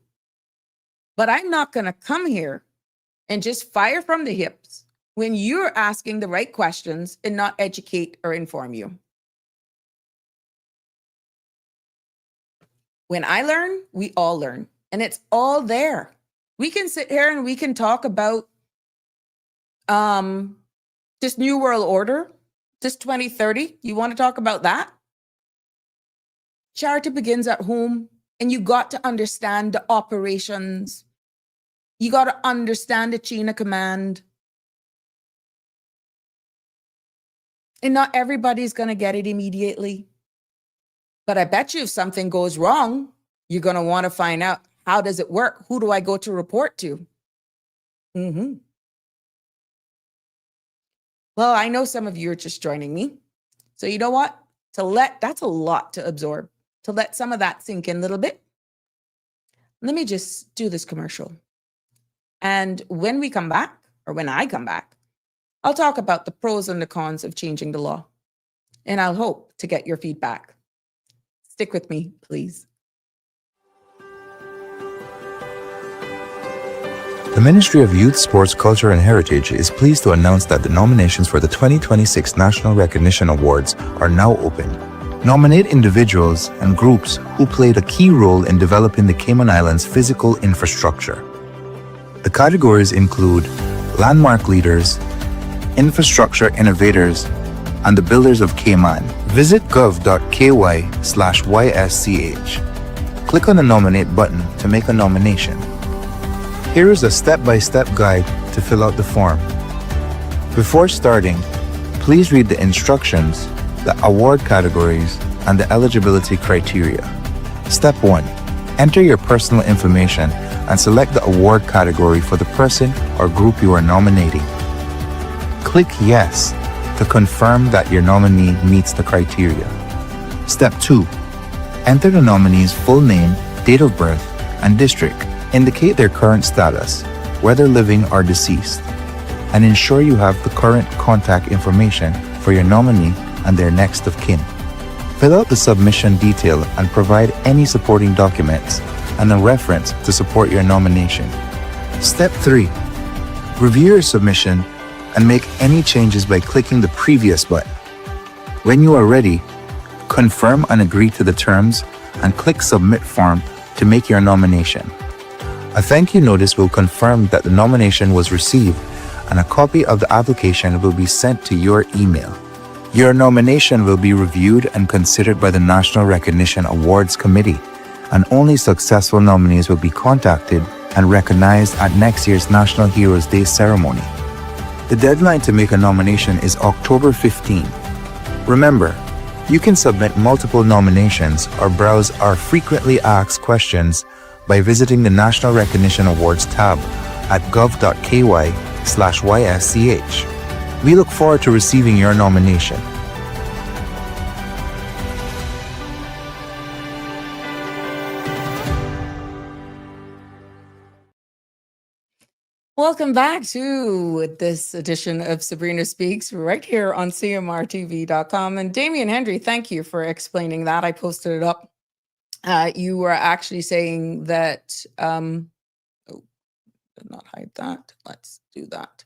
but I'm not going to come here and just fire from the hips when you're asking the right questions and not educate or inform you. When I learn, we all learn, and it's all there. We can sit here and we can talk about this New World Order, this 2030. You want to talk about that? Charity begins at home, and you got to understand the operations. You got to understand the chain of command. And not everybody's going to get it immediately. But I bet you if something goes wrong, you're going to want to find out, how does it work? Who do I go to report to? Well, I know some of you are just joining me. So you know what? That's a lot to absorb. To let some of that sink in a little bit. Let me just do this commercial. And when we come back, or when I come back, I'll talk about the pros and the cons of changing the law. And I'll hope to get your feedback. Stick with me, please. The Ministry of Youth, Sports, Culture and Heritage is pleased to announce that the nominations for the 2026 National Recognition Awards are now open. Nominate individuals and groups who played a key role in developing the Cayman Islands' physical infrastructure. The categories include landmark leaders, infrastructure innovators, and the builders of Cayman. Visit gov.ky/YSCH. Click on the Nominate button to make a nomination. Here is a step-by-step guide to fill out the form. Before starting, please read the instructions, the award categories, and the eligibility criteria. Step 1. Enter your personal information and select the award category for the person or group you are nominating. Click Yes to confirm that your nominee meets the criteria. Step 2. Enter the nominee's full name, date of birth, and district. Indicate their current status, whether living or deceased, and ensure you have the current contact information for your nominee and their next of kin. Fill out the submission detail and provide any supporting documents and a reference to support your nomination. Step 3. Review your submission and make any changes by clicking the previous button. When you are ready, confirm and agree to the terms and click Submit Form to make your nomination. A thank you notice will confirm that the nomination was received, and a copy of the application will be sent to your email. Your nomination will be reviewed and considered by the National Recognition Awards Committee, and only successful nominees will be contacted and recognized at next year's National Heroes Day ceremony. The deadline to make a nomination is October 15. Remember, you can submit multiple nominations or browse our frequently asked questions by visiting the National Recognition Awards tab at gov.ky/YSCH. We look forward to receiving your nomination. Welcome back to this edition of Sabrina Speaks right here on CMRTV.com. And Damian Hendry, thank you for explaining that. I posted it up. You were actually saying that, did not hide that. Let's do that.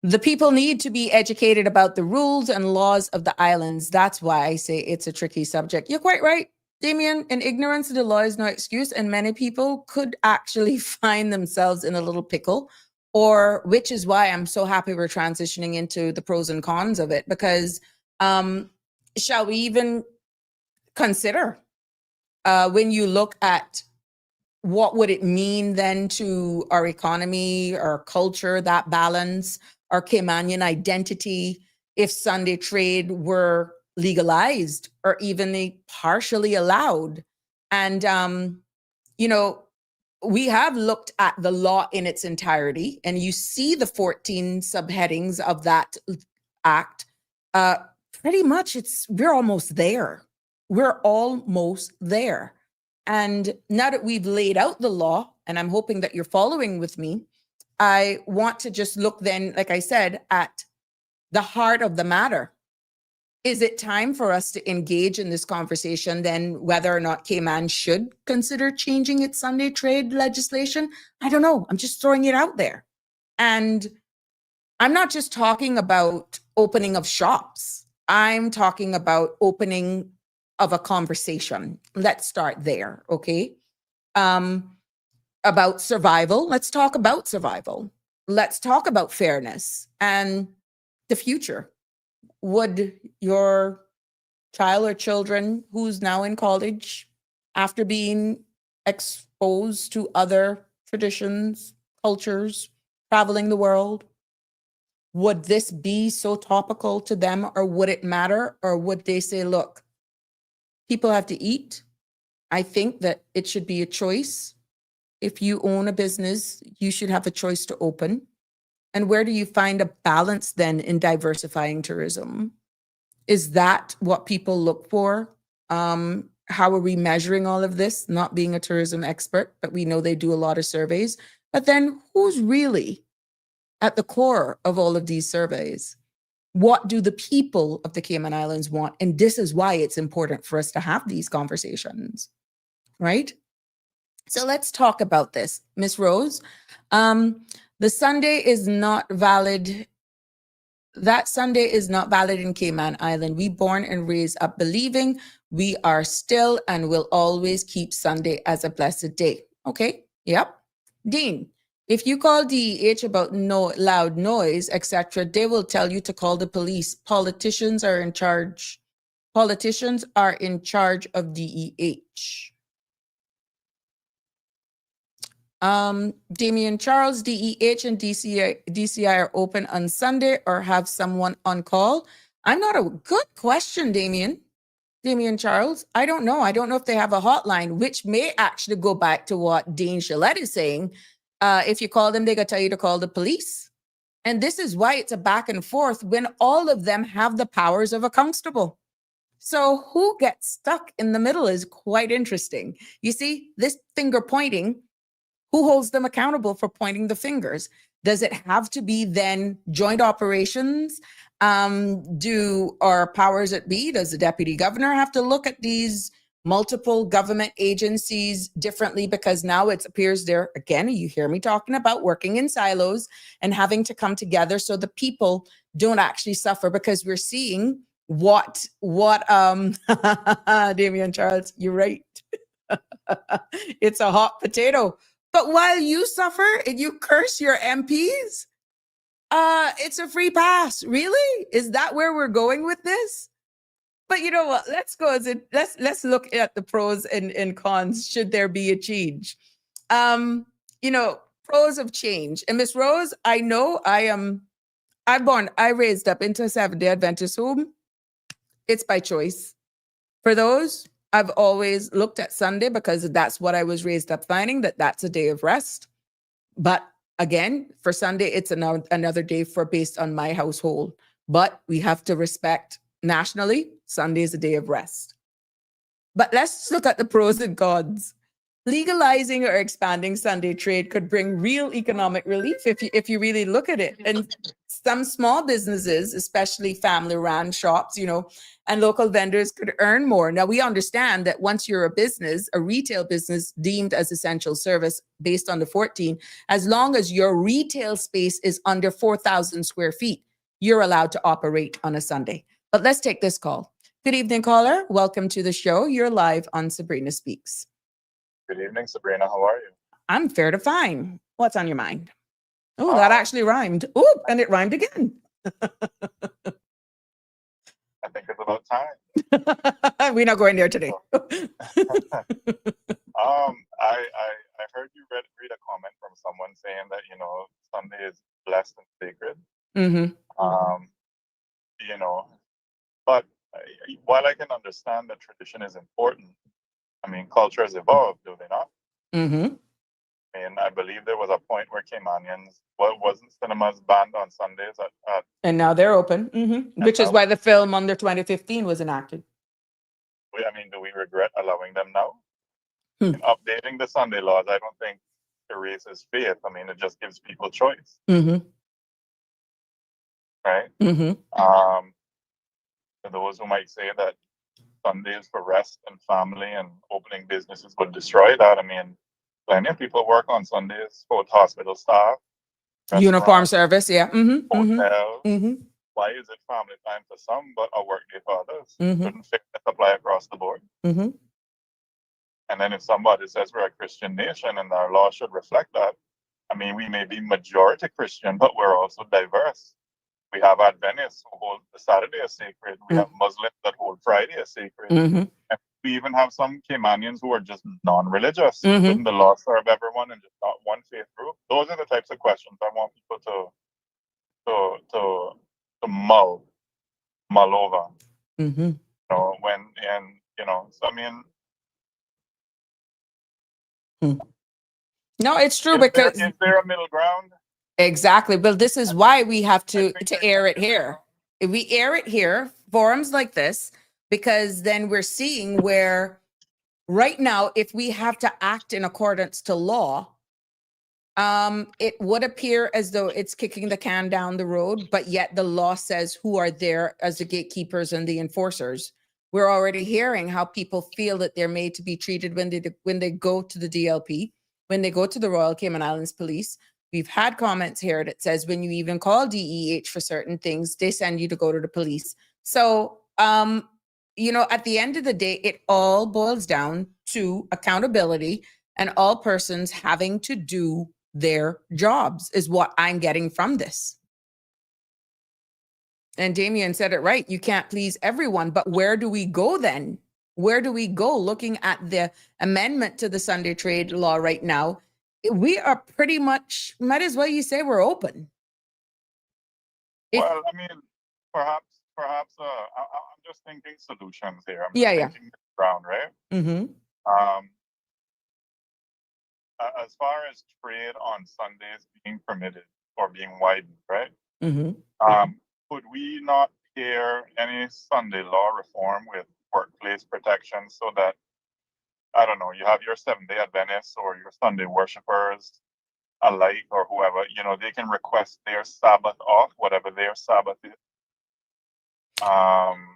The people need to be educated about the rules and laws of the islands. That's why I say it's a tricky subject. You're quite right, Damien. And ignorance of the law is no excuse. And many people could actually find themselves in a little pickle, which is why I'm so happy we're transitioning into the pros and cons of it. Because shall we even consider when you look at what would it mean then to our economy, our culture, that balance, our Caymanian identity, if Sunday trade were legalized or even partially allowed? And, we have looked at the law in its entirety, and you see the 14 subheadings of that act. Pretty much we're almost there. We're almost there. And now that we've laid out the law, and I'm hoping that you're following with me, I want to just look then, like I said, at the heart of the matter. Is it time for us to engage in this conversation then whether or not Cayman should consider changing its Sunday trade legislation? I don't know. I'm just throwing it out there. And I'm not just talking about opening of shops. I'm talking about opening of a conversation. Let's start there, okay? About survival. Let's talk about survival. Let's talk about fairness and the future. Would your child or children who's now in college after being exposed to other traditions, cultures, traveling the world? Would this be so topical to them, or would it matter? Or would they say, look, people have to eat? I think that it should be a choice. If you own a business, you should have a choice to open. And where do you find a balance then in diversifying tourism? Is that what people look for? How are we measuring all of this? Not being a tourism expert, but we know they do a lot of surveys. But then who's really at the core of all of these surveys? What do the people of the Cayman Islands want? And this is why it's important for us to have these conversations, right? So let's talk about this. Miss Rose, the Sunday is not valid. That Sunday is not valid in Cayman Island. We born and raised up believing we are still and will always keep Sunday as a blessed day. Okay, yep. Dean, if you call DEH about no loud noise, etc., they will tell you to call the police. Politicians are in charge. Politicians are in charge of DEH. Damian Charles, DEH and DCI are open on Sunday or have someone on call? I'm not a good question, Damian Charles. I don't know. I don't know if they have a hotline, which may actually go back to what Dean Gillette is saying. If you call them, they gotta tell you to call the police. And this is why it's a back and forth when all of them have the powers of a constable. So who gets stuck in the middle is quite interesting. You see, this finger pointing, who holds them accountable for pointing the fingers? Does it have to be then joint operations? Do our powers that be, does the deputy governor have to look at these multiple government agencies differently? Because now it appears they're, again, you hear me talking about working in silos and having to come together so the people don't actually suffer, because we're seeing what Damian Charles, you're right. It's a hot potato. But while you suffer and you curse your MPs, it's a free pass. Really? Is that where we're going with this? But you know what? Let's go. Let's look at the pros and cons. Should there be a change? Pros of change. And Miss Rose, I know I raised up into a Seventh-day Adventist home. It's by choice. For those, I've always looked at Sunday because that's what I was raised up finding, that's a day of rest. But again, for Sunday, it's another day based on my household. But we have to respect nationally, Sunday is a day of rest. But let's look at the pros and cons. Legalizing or expanding Sunday trade could bring real economic relief if you really look at it. And some small businesses, especially family-run shops, and local vendors could earn more. Now, we understand that once you're a retail business deemed as essential service based on the 14, as long as your retail space is under 4,000 square feet, you're allowed to operate on a Sunday. But let's take this call. Good evening, caller. Welcome to the show. You're live on Sabrina Speaks. Good evening, Sabrina. How are you? I'm fair to fine. What's on your mind? Oh, that actually rhymed. Oh, and it rhymed again. I think it's about time. We're not going there today. I heard you read a comment from someone saying that Sunday is blessed and sacred. Mm-hmm. But while I can understand that tradition is important, culture has evolved, do they not? Mm-hmm. I believe there was a point where Caymanians, wasn't cinemas banned on Sundays at and now they're open, mm-hmm. Which is why the film under 2015 was enacted. Do we regret allowing them now? In updating the Sunday laws, I don't think erases faith. It just gives people choice. Mm-hmm. Right? Mm-hmm. For those who might say that Sundays for rest and family and opening businesses would destroy that, plenty of people work on Sundays, both hospital staff, uniform service, yeah. Mm-hmm. Hotel. Mm-hmm. Why is it family time for some, but a work day for others? Mm-hmm. Shouldn't fairness apply across the board? Mm-hmm. And then if somebody says we're a Christian nation and our law should reflect that, we may be majority Christian, but we're also diverse. We have Adventists who hold the Saturday as sacred. We have Muslims that hold Friday as sacred. Mm-hmm. And we even have some Caymanians who are just non-religious. Mm-hmm. Shouldn't the law serve everyone and just not one faith group? Those are the types of questions I want people to mull over. Mm-hmm. You know, so I mean, No, it's true is because there a middle ground? exactly. But this is why we have to air it here. If we air it here, forums like this, because then we're seeing where right now, if we have to act in accordance to law, it would appear as though it's kicking the can down the road, but yet the law says who are there as the gatekeepers and the enforcers. We're already hearing how people feel that they're made to be treated when they go to the DLP, when they go to the Royal Cayman Islands Police. We've had comments here that says when you even call DEH for certain things, they send you to go to the police. So, at the end of the day, it all boils down to accountability and all persons having to do their jobs is what I'm getting from this. And Damien said it right. You can't please everyone, but where do we go then? Where do we go looking at the amendment to the Sunday trade law right now? We are pretty much, might as well you say we're open. Well, I mean, perhaps, I'm just thinking solutions here. I'm Yeah, just thinking ground, right? Mm-hmm. As far as trade on Sundays being permitted or being widened, right? Mm-hmm. Could we not pair any Sunday law reform with workplace protection so that, I don't know, you have your Seventh-day Adventists or your Sunday worshipers alike or whoever, they can request their Sabbath off, whatever their Sabbath is.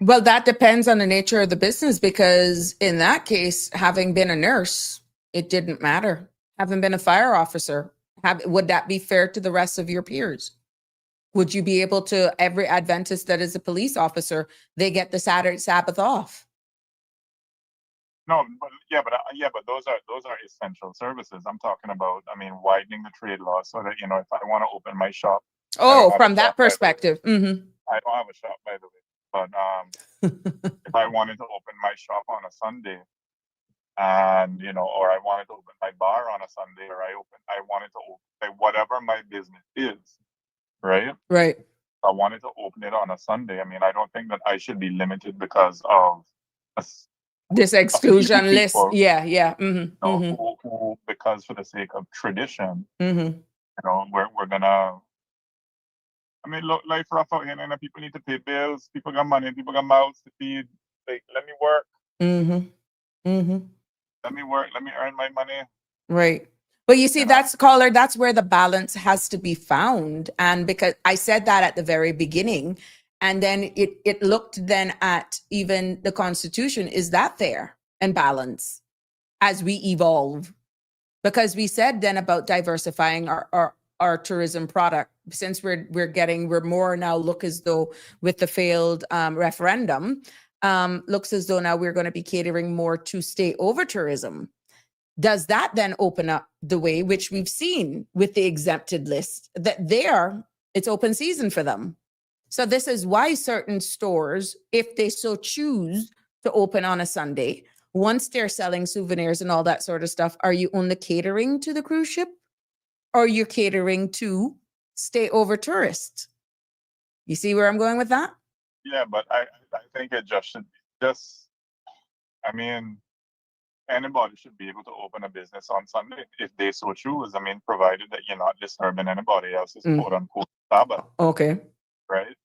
Well, that depends on the nature of the business, because in that case, having been a nurse, it didn't matter. Having been a fire officer, would that be fair to the rest of your peers? Would you be able to, every Adventist that is a police officer, they get the Saturday Sabbath off? No, but those are essential services. I'm talking about, widening the trade law so that, if I want to open my shop. Oh, from that perspective. Mm-hmm. I don't have a shop, by the way, but if I wanted to open my shop on a Sunday and, or I wanted to open my bar on a Sunday, or I wanted to open whatever my business is, right? Right. I wanted to open it on a Sunday. I don't think that I should be limited because of this exclusion list. People, yeah. Mm-hmm. Who, because for the sake of tradition, mm-hmm. We're gonna. Look, life rough out here, and people need to pay bills. People got money. People got mouths to feed. Like, let me work. Mm-hmm. Mm-hmm. Let me work. Let me earn my money. Right. But you see, that's where the balance has to be found. And because I said that at the very beginning, and then it looked then at even the Constitution. Is that fair and balance as we evolve? Because we said then about diversifying our tourism product, since we're more now look as though with the failed referendum, looks as though now we're going to be catering more to stay over tourism. Does that then open up the way, which we've seen with the exempted list, that it's open season for them? So this is why certain stores, if they so choose to open on a Sunday, once they're selling souvenirs and all that sort of stuff, are you only catering to the cruise ship, or you're catering to stay over tourists? You see where I'm going with that? Yeah, but I think it just should anybody should be able to open a business on Sunday if they so choose. Provided that you're not disturbing anybody else's quote unquote Sabbath. Okay. Right.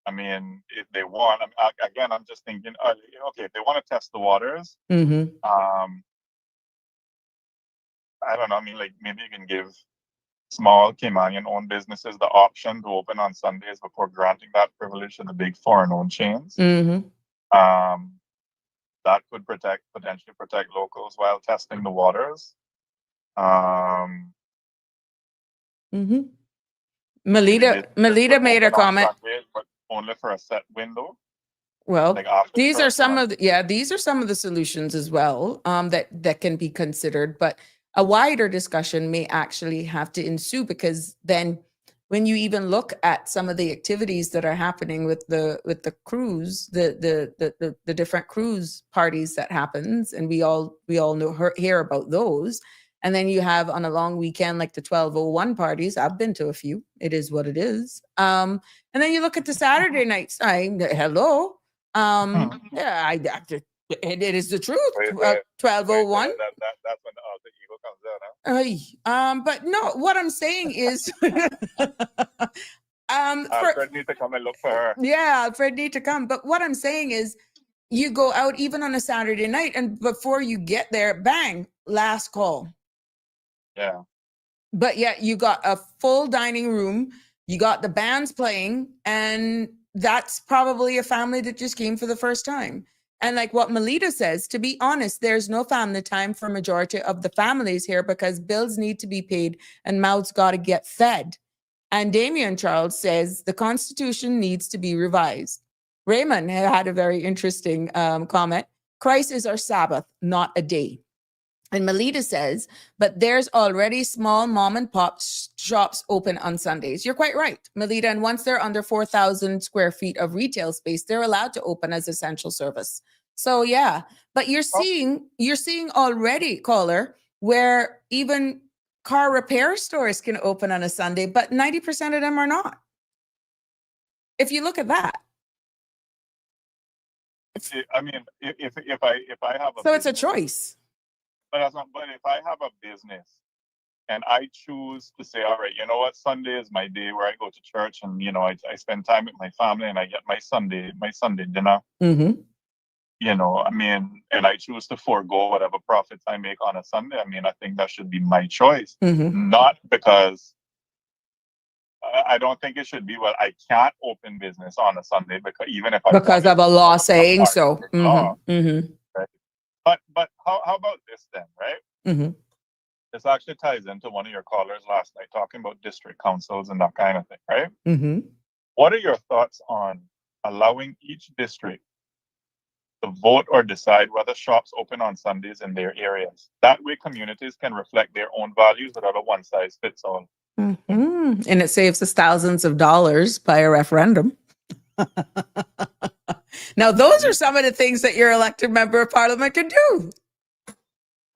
If they want, again, I'm just thinking, okay, if they want to test the waters, mm-hmm. I don't know. Maybe you can give small Caymanian-owned businesses the option to open on Sundays before granting that privilege to the big foreign-owned chains. Mm-hmm. That could potentially protect locals while testing the waters. Mm-hmm. Melita made a comment. Sunday, but only for a set window. Well, these are some of the solutions as well that can be considered, but a wider discussion may actually have to ensue, because then when you even look at some of the activities that are happening with the cruise, the different cruise parties that happens, and we all hear about those. And then you have on a long weekend like the 1201 parties. I've been to a few. It is what it is. And then you look at the Saturday nights. Hello. Yeah, it is the truth. Wait, 1201. That's when the alter ego comes out, huh? But no, what I'm saying is, Alfred need to come and look for her. yeah, Alfred need to come. But what I'm saying is, you go out even on a Saturday night, and before you get there, bang, last call. Yeah. But yet you got a full dining room, you got the bands playing, and that's probably a family that just came for the first time. And like what Melita says, to be honest, there's no family time for majority of the families here because bills need to be paid and mouths got to get fed. And Damian Charles says the Constitution needs to be revised. Raymond had a very interesting comment. Christ is our Sabbath, not a day. And Melita says, but there's already small mom and pop shops open on Sundays. You're quite right, Melita. And once they're under 4,000 square feet of retail space, they're allowed to open as essential service. So yeah, but you're seeing already, caller, where even car repair stores can open on a Sunday, but 90% of them are not. If you look at that. I mean, if I have a so it's a business, choice. But if I have a business and I choose to say, all right, you know what, Sunday is my day where I go to church and I spend time with my family and I get my Sunday dinner. Mm-hmm. I mean, and I choose to forego whatever profits I make on a Sunday. I mean, I think that should be my choice, not because I don't think it should be. Well, I can't open business on a Sunday because of a law saying so. Law, right? But how about this then, right? Mm-hmm. This actually ties into one of your callers last night talking about district councils and that kind of thing, right? Mm-hmm. What are your thoughts on allowing each district to vote or decide whether shops open on Sundays in their areas? That way communities can reflect their own values without a one-size-fits-all. Mm-hmm. And it saves us thousands of dollars by a referendum. Now, those are some of the things that your elected member of parliament can do.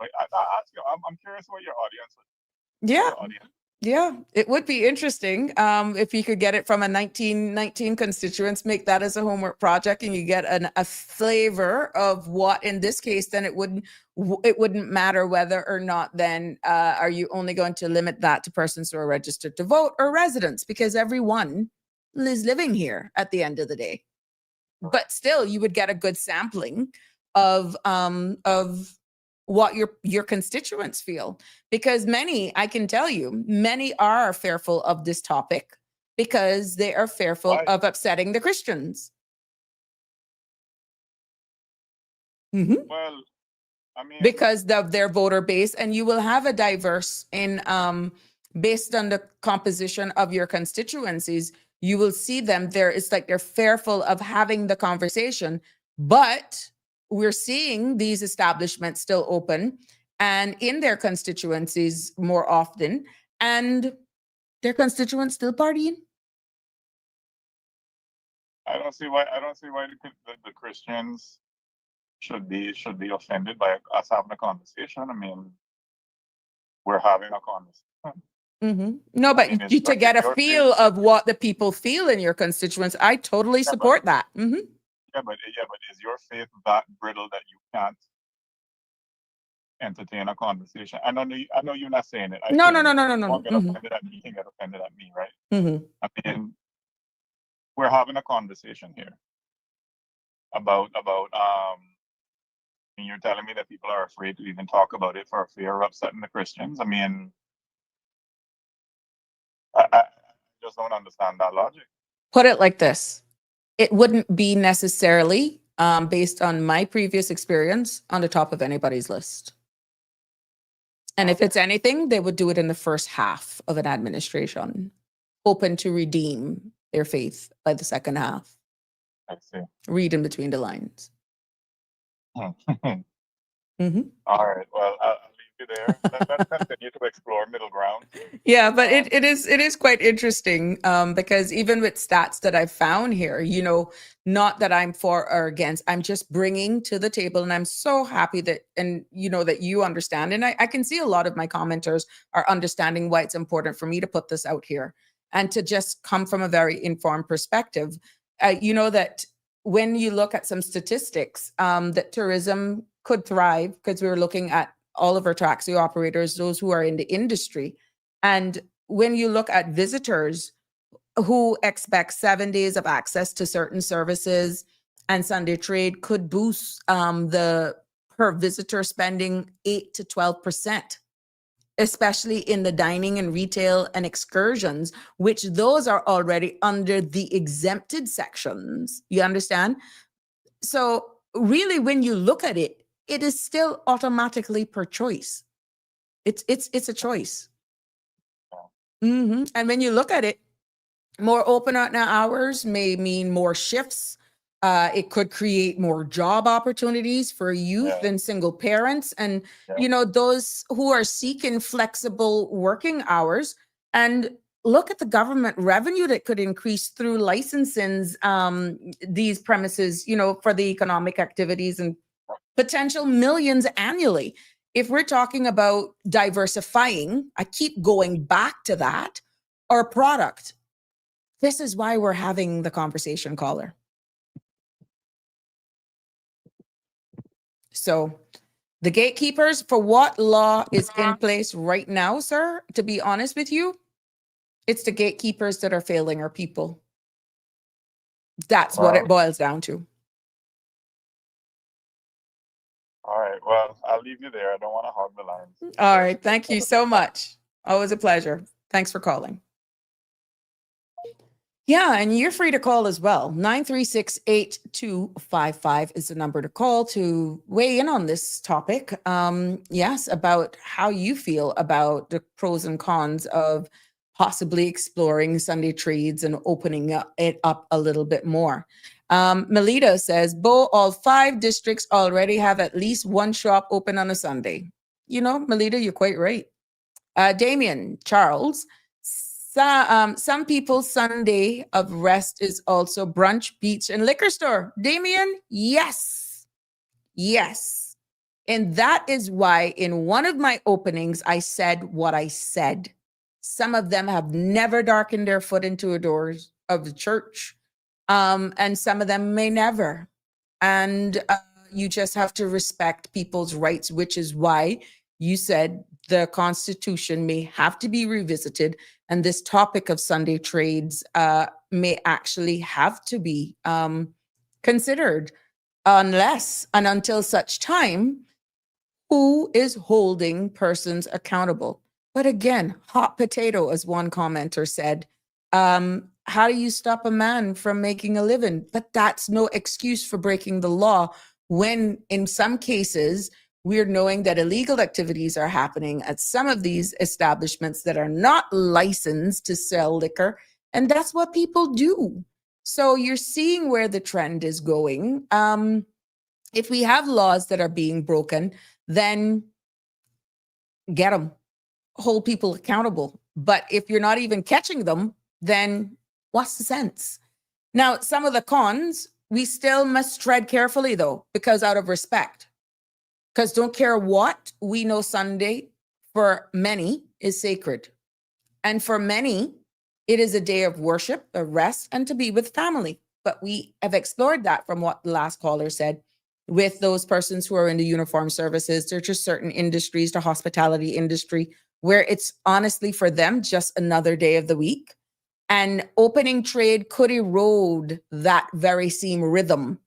I'm curious what your audience would. Yeah. Your audience. Yeah, it would be interesting if you could get it from a 1919 constituents, make that as a homework project, and you get a flavor of what, in this case, then it wouldn't matter whether or not then are you only going to limit that to persons who are registered to vote or residents, because everyone is living here at the end of the day. But still, you would get a good sampling of what your constituents feel, because I can tell you, many are fearful of this topic because they are fearful of upsetting the Christians. Mm-hmm. Well, I mean, because of their voter base, and you will have a diverse in based on the composition of your constituencies. You will see them there. It's like they're fearful of having the conversation, but we're seeing these establishments still open and in their constituencies more often, and their constituents still partying. I don't see why the Christians should be offended by us having a conversation. I mean, we're having a conversation. Mm-hmm. No, but to get a feel of what the people feel in your constituents, I totally support that. Mm-hmm. Yeah, but is your faith that brittle that you can't entertain a conversation? I know you're not saying it. No. Don't get offended at me. You can get offended at me, right? Mm-hmm. I mean, we're having a conversation here about and you're telling me that people are afraid to even talk about it for fear of upsetting the Christians. I mean, I just don't understand that logic. Put it like this. It wouldn't be necessarily, based on my previous experience, on the top of anybody's list. And if it's anything, they would do it in the first half of an administration, hoping to redeem their faith by the second half. I see. Read in between the lines. Mm-hmm. All right. Well, I'll leave you there. Let's continue to explore middle ground. Yeah, but it is quite interesting because even with stats that I've found here, not that I'm for or against, I'm just bringing to the table, and I'm so happy that that you understand, and I can see a lot of my commenters are understanding why it's important for me to put this out here and to just come from a very informed perspective. That when you look at some statistics, that tourism could thrive because we were looking at all of our taxi operators, those who are in the industry. And when you look at visitors who expect 7 days of access to certain services and Sunday trade could boost the per visitor spending 8 to 12%, especially in the dining and retail and excursions, which those are already under the exempted sections. You understand? So really, when you look at it, it is still automatically per choice. It's a choice. And when you look at it, more open hours may mean more shifts. It could create more job opportunities for youth and single parents, and those who are seeking flexible working hours. And look at the government revenue that could increase through licensing these premises, for the economic activities, and potential millions annually. If we're talking about diversifying, I keep going back to that, our product. This is why we're having the conversation, caller. So the gatekeepers, for what law is in place right now, sir, to be honest with you, it's the gatekeepers that are failing our people. That's what it boils down to. All right. Well, I'll leave you there. I don't want to hog the line. All right. Thank you so much. Always a pleasure. Thanks for calling. Yeah, and you're free to call as well. 936-8255 is the number to call to weigh in on this topic. Yes, about how you feel about the pros and cons of possibly exploring Sunday trades and opening it up a little bit more. Melita says, Bo, all 5 districts already have at least one shop open on a Sunday. Melita, you're quite right. Damien Charles, some people's Sunday of rest is also brunch, beach, and liquor store. Damien, yes. And that is why in one of my openings, I said what I said. Some of them have never darkened their foot into a doors of the church. And some of them may never. And you just have to respect people's rights, which is why you said the Constitution may have to be revisited. And this topic of Sunday trades may actually have to be considered unless and until such time who is holding persons accountable. But again, hot potato, as one commenter said, how do you stop a man from making a living? But that's no excuse for breaking the law when in some cases we're knowing that illegal activities are happening at some of these establishments that are not licensed to sell liquor. And that's what people do. So you're seeing where the trend is going. If we have laws that are being broken, then get them, hold people accountable. But if you're not even catching them, then what's the sense? Now, some of the cons, we still must tread carefully though, because out of respect. Because don't care what, we know Sunday for many is sacred. And for many, it is a day of worship, a rest, and to be with family. But we have explored that from what the last caller said with those persons who are in the uniform services. There are just certain industries, the hospitality industry, where it's honestly for them just another day of the week. And opening trade could erode that very same rhythm.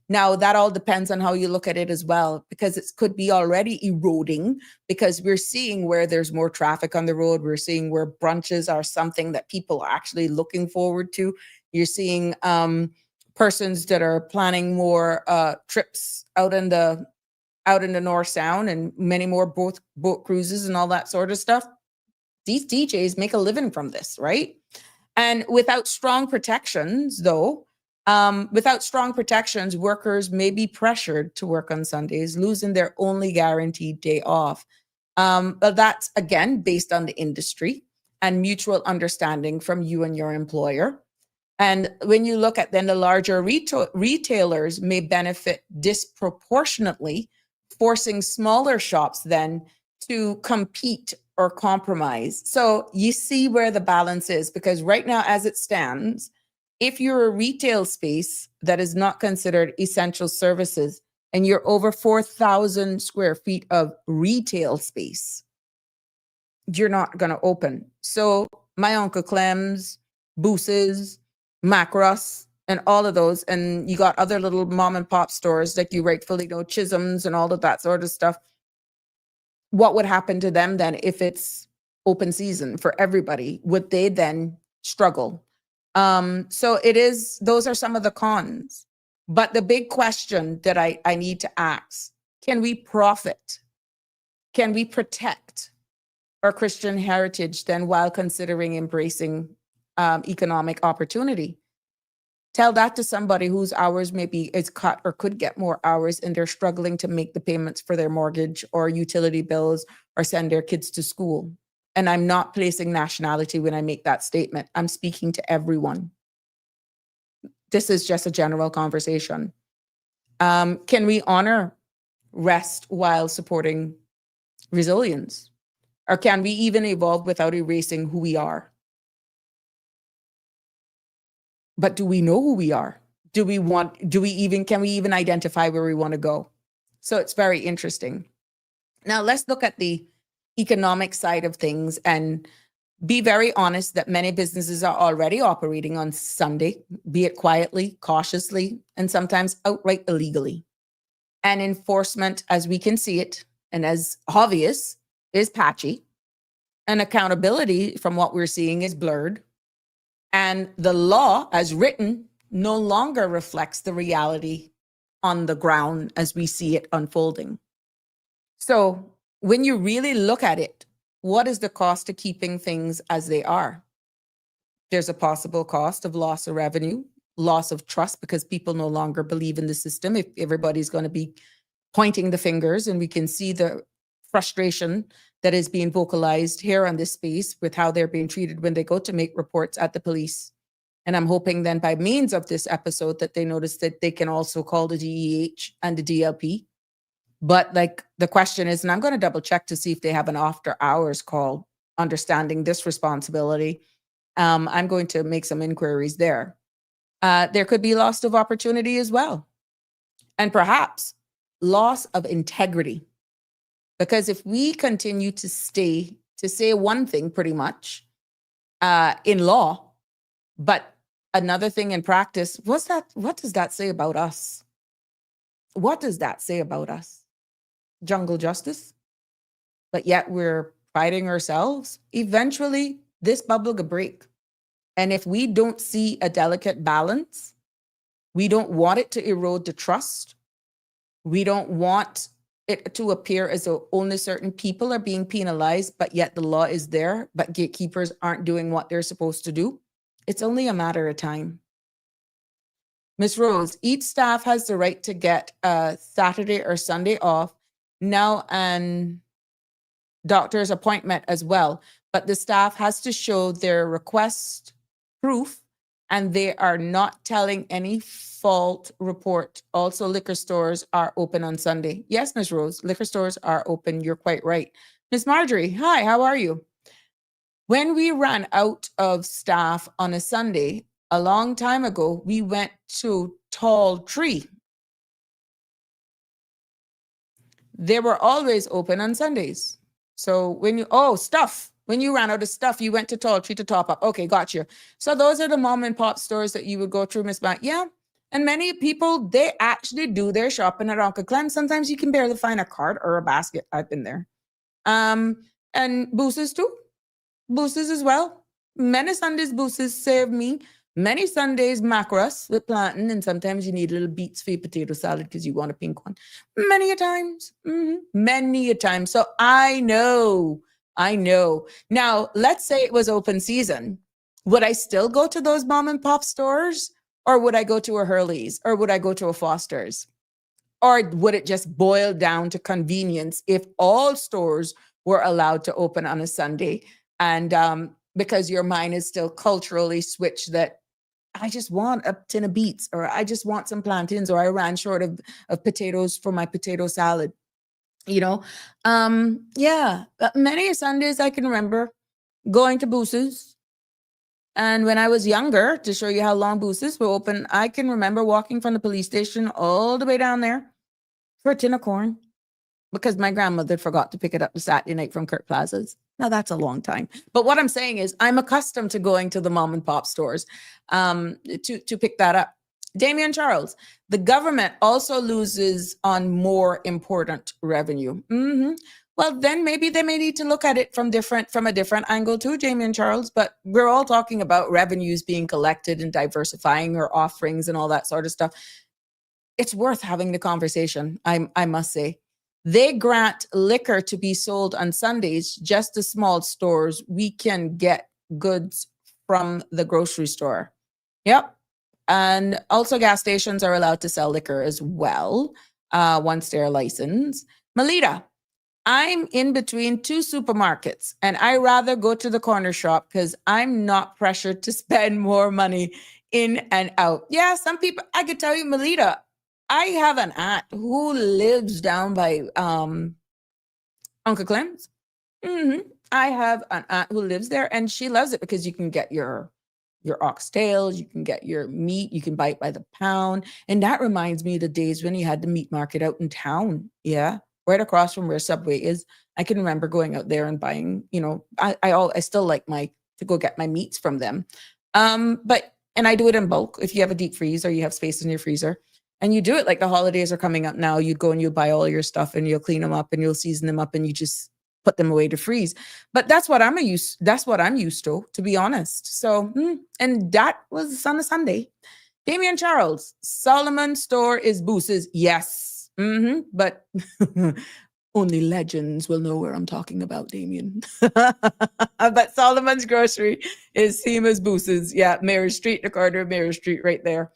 Now, that all depends on how you look at it as well, because it could be already eroding because we're seeing where there's more traffic on the road. We're seeing where brunches are something that people are actually looking forward to. You're seeing persons that are planning more trips out in the North Sound and many more boat cruises and all that sort of stuff. These DJs make a living from this, right? And without strong protections, though, workers may be pressured to work on Sundays, losing their only guaranteed day off. But that's, again, based on the industry and mutual understanding from you and your employer. And when you look at then the larger retailers may benefit disproportionately, forcing smaller shops then to compete or compromise. So you see where the balance is, because right now, as it stands, if you're a retail space that is not considered essential services and you're over 4,000 square feet of retail space, you're not going to open. So my Uncle Clem's, Boose's, Macross, and all of those, and you got other little mom and pop stores like you rightfully know, Chisholm's and all of that sort of stuff. What would happen to them then if it's open season for everybody? Would they then struggle? So it is, those are some of the cons. But the big question that I need to ask, can we profit? Can we protect our Christian heritage then while considering embracing economic opportunity? Tell that to somebody whose hours maybe is cut or could get more hours and they're struggling to make the payments for their mortgage or utility bills or send their kids to school. And I'm not placing nationality when I make that statement. I'm speaking to everyone. This is just a general conversation. Can we honor rest while supporting resilience? Or can we even evolve without erasing who we are? But do we know who we are? Can we even identify where we want to go? So it's very interesting. Now let's look at the economic side of things and be very honest that many businesses are already operating on Sunday, be it quietly, cautiously, and sometimes outright illegally. And enforcement, as we can see it, and as obvious, is patchy. And accountability, from what we're seeing, is blurred. And the law, as written, no longer reflects the reality on the ground as we see it unfolding. So when you really look at it, what is the cost of keeping things as they are? There's a possible cost of loss of revenue, loss of trust, because people no longer believe in the system if everybody's going to be pointing the fingers, and we can see the frustration that is being vocalized here on this space with how they're being treated when they go to make reports at the police. And I'm hoping then by means of this episode that they notice that they can also call the DEH and the DLP. But like the question is, and I'm going to double check to see if they have an after hours call, understanding this responsibility. I'm going to make some inquiries there. There could be loss of opportunity as well. And perhaps loss of integrity. Because if we continue to say one thing pretty much in law, but another thing in practice, what does that say about us? What does that say about us? Jungle justice? But yet we're fighting ourselves. Eventually, this bubble will break. And if we don't see a delicate balance, we don't want it to erode the trust. We don't want it to appear as though only certain people are being penalized, but yet the law is there, but gatekeepers aren't doing what they're supposed to do. It's only a matter of time. Ms. Rose, each staff has the right to get a Saturday or Sunday off now and doctor's appointment as well, but the staff has to show their request proof and they are not telling any fault report. Also, liquor stores are open on Sunday. Yes, Ms. Rose, liquor stores are open. You're quite right. Ms. Marjorie, hi, how are you? When we ran out of staff on a Sunday, a long time ago, we went to Tall Tree. They were always open on Sundays. So when you ran out of stuff, you went to Tall Tree to top up. Okay, got you. So those are the mom and pop stores that you would go through, Miss Matt. Yeah. And many people, they actually do their shopping at Uncle Clem. Sometimes you can barely find a cart or a basket. I've been there. And Boosters too. Boosters as well. Many Sundays Boosters serve me. Many Sundays macros with plantain, and sometimes you need little beets for your potato salad because you want a pink one. Many a times. Many a time. So I know. Now, let's say it was open season. Would I still go to those mom and pop stores? Or would I go to a Hurley's? Or would I go to a Foster's? Or would it just boil down to convenience if all stores were allowed to open on a Sunday. And because your mind is still culturally switched that I just want a tin of beets, or I just want some plantains, or I ran short of potatoes for my potato salad, you know? Yeah, but many Sundays I can remember going to Boos's. And when I was younger, to show you how long Boos's were open, I can remember walking from the police station all the way down there for a tin of corn because my grandmother forgot to pick it up the Saturday night from Kirk Plaza's. Now that's a long time. But what I'm saying is I'm accustomed to going to the mom and pop stores to pick that up. Damien Charles, the government also loses on more important revenue. Well, then maybe they may need to look at it from a different angle too, Damien Charles. But we're all talking about revenues being collected and diversifying our offerings and all that sort of stuff. It's worth having the conversation, I must say. They grant liquor to be sold on Sundays, just the small stores. We can get goods from the grocery store. Yep. And also gas stations are allowed to sell liquor as well once they're licensed. Melita, I'm in between two supermarkets and I rather go to the corner shop because I'm not pressured to spend more money in and out. Yeah, some people, I could tell you, Melita, I have an aunt who lives down by Uncle Clem's. I have an aunt who lives there and she loves it because you can get your oxtails, you can get your meat, you can buy it by the pound. And that reminds me of the days when you had the meat market out in town. Yeah. Right across from where Subway is. I can remember going out there and buying, I still like to go get my meats from them. And I do it in bulk. If you have a deep freeze or you have space in your freezer and you do it like the holidays are coming up now, you go and you buy all your stuff and you'll clean them up and you'll season them up and you just put them away to freeze. But that's what I'm used to be honest. So, and that was on a Sunday. Damien Charles, Solomon store is Boos's. Yes. But only legends will know where I'm talking about, Damien. But Solomon's Grocery is Seamus Boos's. Yeah, Mary Street, the corner of Mary Street right there.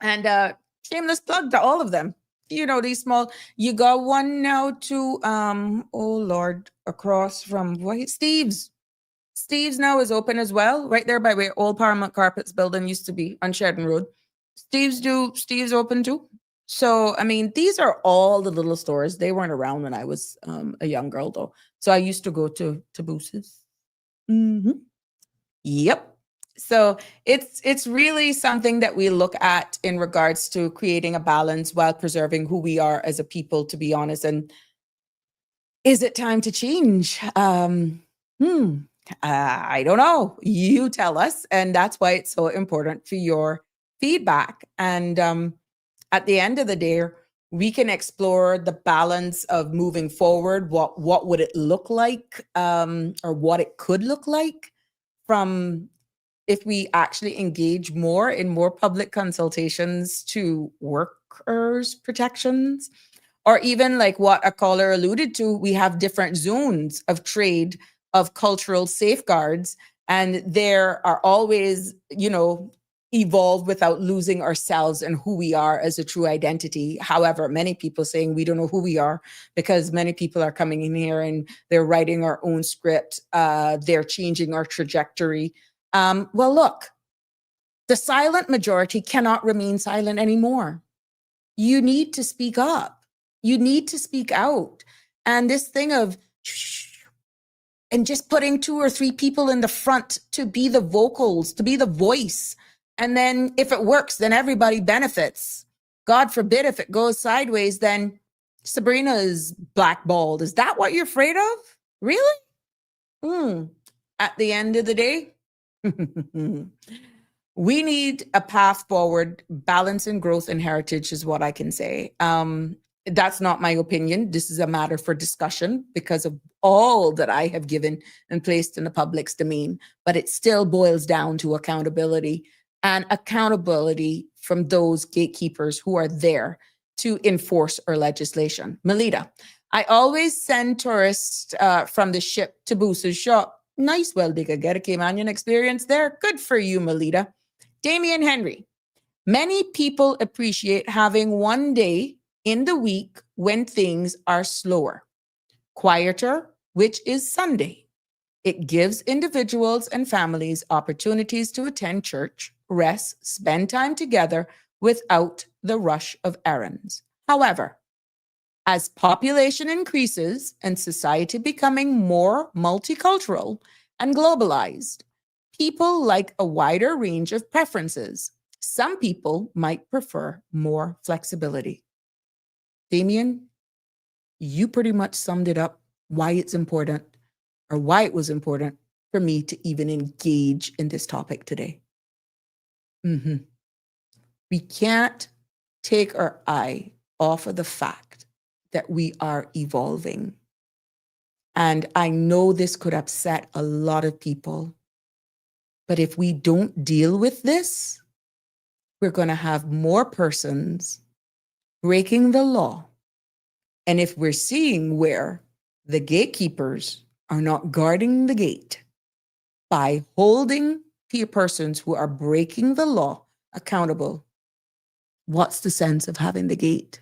And shameless plug to all of them. These small, you got one now to, oh Lord, across from Steve's. Steve's now is open as well, right there by where Old Paramount Carpets building used to be on Sheridan Road. Steve's open too. So, I mean, these are all the little stores. They weren't around when I was a young girl, though. So I used to go to Boos's. Yep. So it's really something that we look at in regards to creating a balance while preserving who we are as a people, to be honest. And is it time to change? I don't know. You tell us. And that's why it's so important for your feedback. And at the end of the day, we can explore the balance of moving forward. What would it look like, or what it could look like from if we actually engage more in more public consultations to workers' protections, or even like what a caller alluded to, we have different zones of trade, of cultural safeguards, and there are always, evolve without losing ourselves and who we are as a true identity. However, many people saying we don't know who we are because many people are coming in here and they're writing our own script. They're changing our trajectory. Well, look, the silent majority cannot remain silent anymore. You need to speak up. You need to speak out. And this thing of and just putting 2 or 3 people in the front to be the vocals, to be the voice. And then if it works, then everybody benefits. God forbid if it goes sideways, then Sabrina is blackballed. Is that what you're afraid of? Really? At the end of the day, we need a path forward. Balance and growth and heritage is what I can say. That's not my opinion. This is a matter for discussion because of all that I have given and placed in the public's domain. But it still boils down to accountability. And accountability from those gatekeepers who are there to enforce our legislation. Melita, I always send tourists from the ship to Boos's shop. Nice, well, they could get a Caymanian experience there. Good for you, Melita. Damien Henry, many people appreciate having one day in the week when things are slower, quieter, which is Sunday. It gives individuals and families opportunities to attend church, rest, spend time together without the rush of errands. However, as population increases and society becoming more multicultural and globalized, people like a wider range of preferences. Some people might prefer more flexibility. Damien, you pretty much summed it up why it's important, or why it was important for me to even engage in this topic today. We can't take our eye off of the fact that we are evolving. And I know this could upset a lot of people, but if we don't deal with this, we're going to have more persons breaking the law. And if we're seeing where the gatekeepers are not guarding the gate by holding persons who are breaking the law accountable, what's the sense of having the gate?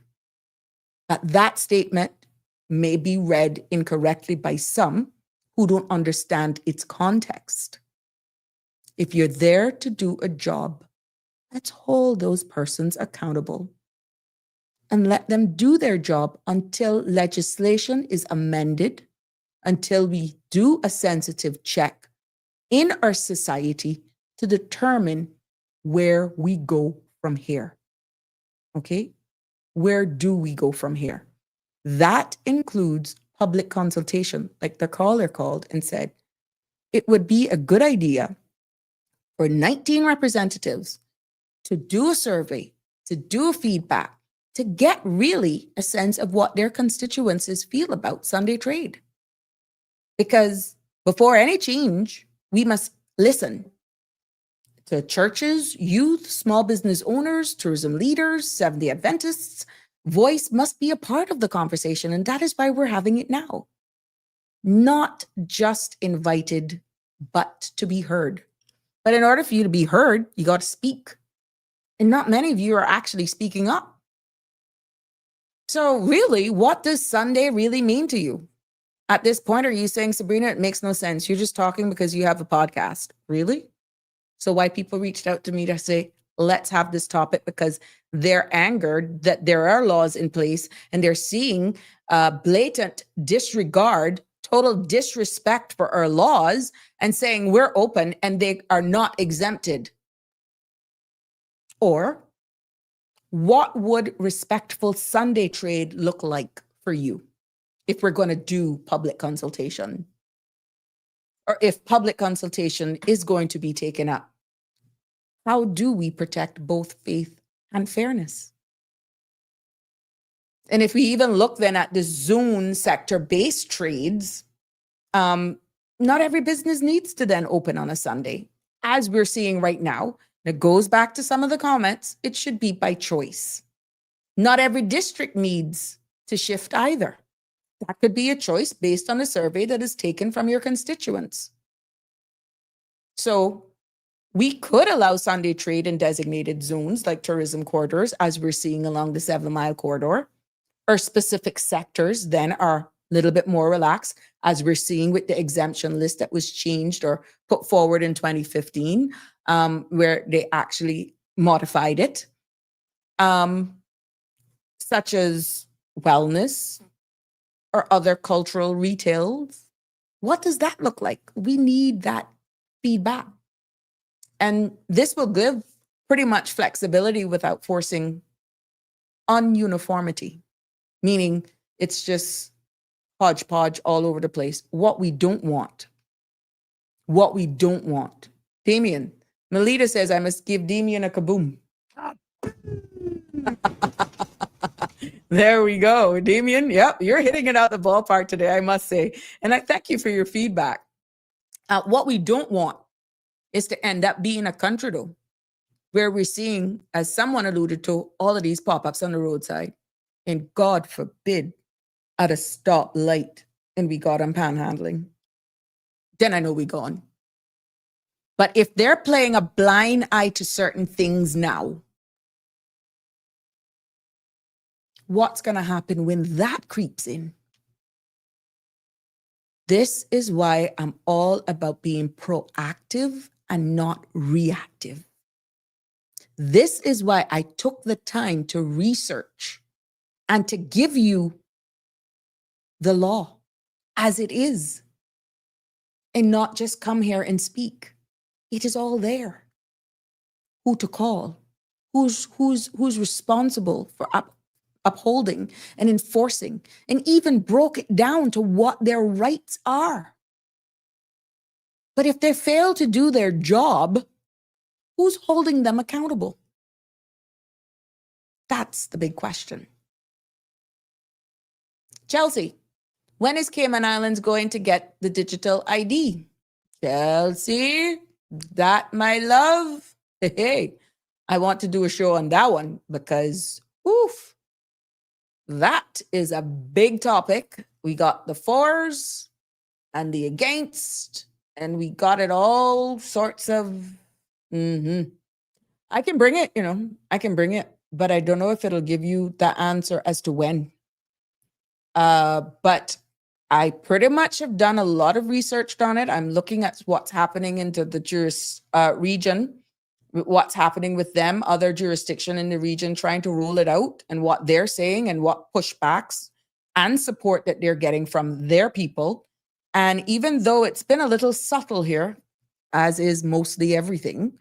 That statement may be read incorrectly by some who don't understand its context. If you're there to do a job, let's hold those persons accountable and let them do their job until legislation is amended, until we do a sensitive check in our society to determine where we go from here. Okay? Where do we go from here? That includes public consultation, like the caller called and said, it would be a good idea for 19 representatives to do a survey, to do a feedback, to get really a sense of what their constituencies feel about Sunday trade. Because before any change, we must listen to churches, youth, small business owners, tourism leaders, Seventh-day Adventists. Voice must be a part of the conversation, and that is why we're having it now. Not just invited, but to be heard. But in order for you to be heard, you got to speak. And not many of you are actually speaking up. So really, what does Sunday really mean to you? At this point, are you saying, Sabrina, it makes no sense. You're just talking because you have a podcast. Really? So why people reached out to me to say, let's have this topic, because they're angered that there are laws in place and they're seeing blatant disregard, total disrespect for our laws, and saying we're open and they are not exempted. Or what would respectful Sunday trade look like for you if we're going to do public consultation? Or if public consultation is going to be taken up, how do we protect both faith and fairness? And if we even look then at the zone sector-based trades, not every business needs to then open on a Sunday. As we're seeing right now, it goes back to some of the comments, it should be by choice. Not every district needs to shift either. That could be a choice based on a survey that is taken from your constituents. So we could allow Sunday trade in designated zones like tourism corridors, as we're seeing along the 7 Mile corridor, or specific sectors then are a little bit more relaxed, as we're seeing with the exemption list that was changed or put forward in 2015, where they actually modified it, such as wellness or other cultural retails. What does that look like? We need that feedback. And this will give pretty much flexibility without forcing ununiformity, meaning it's just hodgepodge all over the place. What we don't want. Damien, Melita says I must give Damien a kaboom. There we go. Damien, yep, you're hitting it out the ballpark today, I must say. And I thank you for your feedback. What we don't want is to end up being a country, though, where we're seeing, as someone alluded to, all of these pop-ups on the roadside. And God forbid, at a stoplight, and we got them panhandling. Then I know we're gone. But if they're playing a blind eye to certain things now, what's going to happen when that creeps in? This is why I'm all about being proactive and not reactive. This is why I took the time to research and to give you the law as it is and not just come here and speak. It is all there. Who to call, who's responsible for upholding and enforcing, and even broke it down to what their rights are. But if they fail to do their job, who's holding them accountable? That's the big question. Chelsea, when is Cayman Islands going to get the digital ID? Chelsea, that, my love. Hey, I want to do a show on that one because, oof, that is a big topic. We got the fors and the against, and we got it all sorts of. I can bring it, I can bring it, but I don't know if it'll give you the answer as to when. But I pretty much have done a lot of research on it. I'm looking at what's happening into the region, what's happening with them, other jurisdiction in the region, trying to roll it out and what they're saying and what pushbacks and support that they're getting from their people. And even though it's been a little subtle here, as is mostly everything,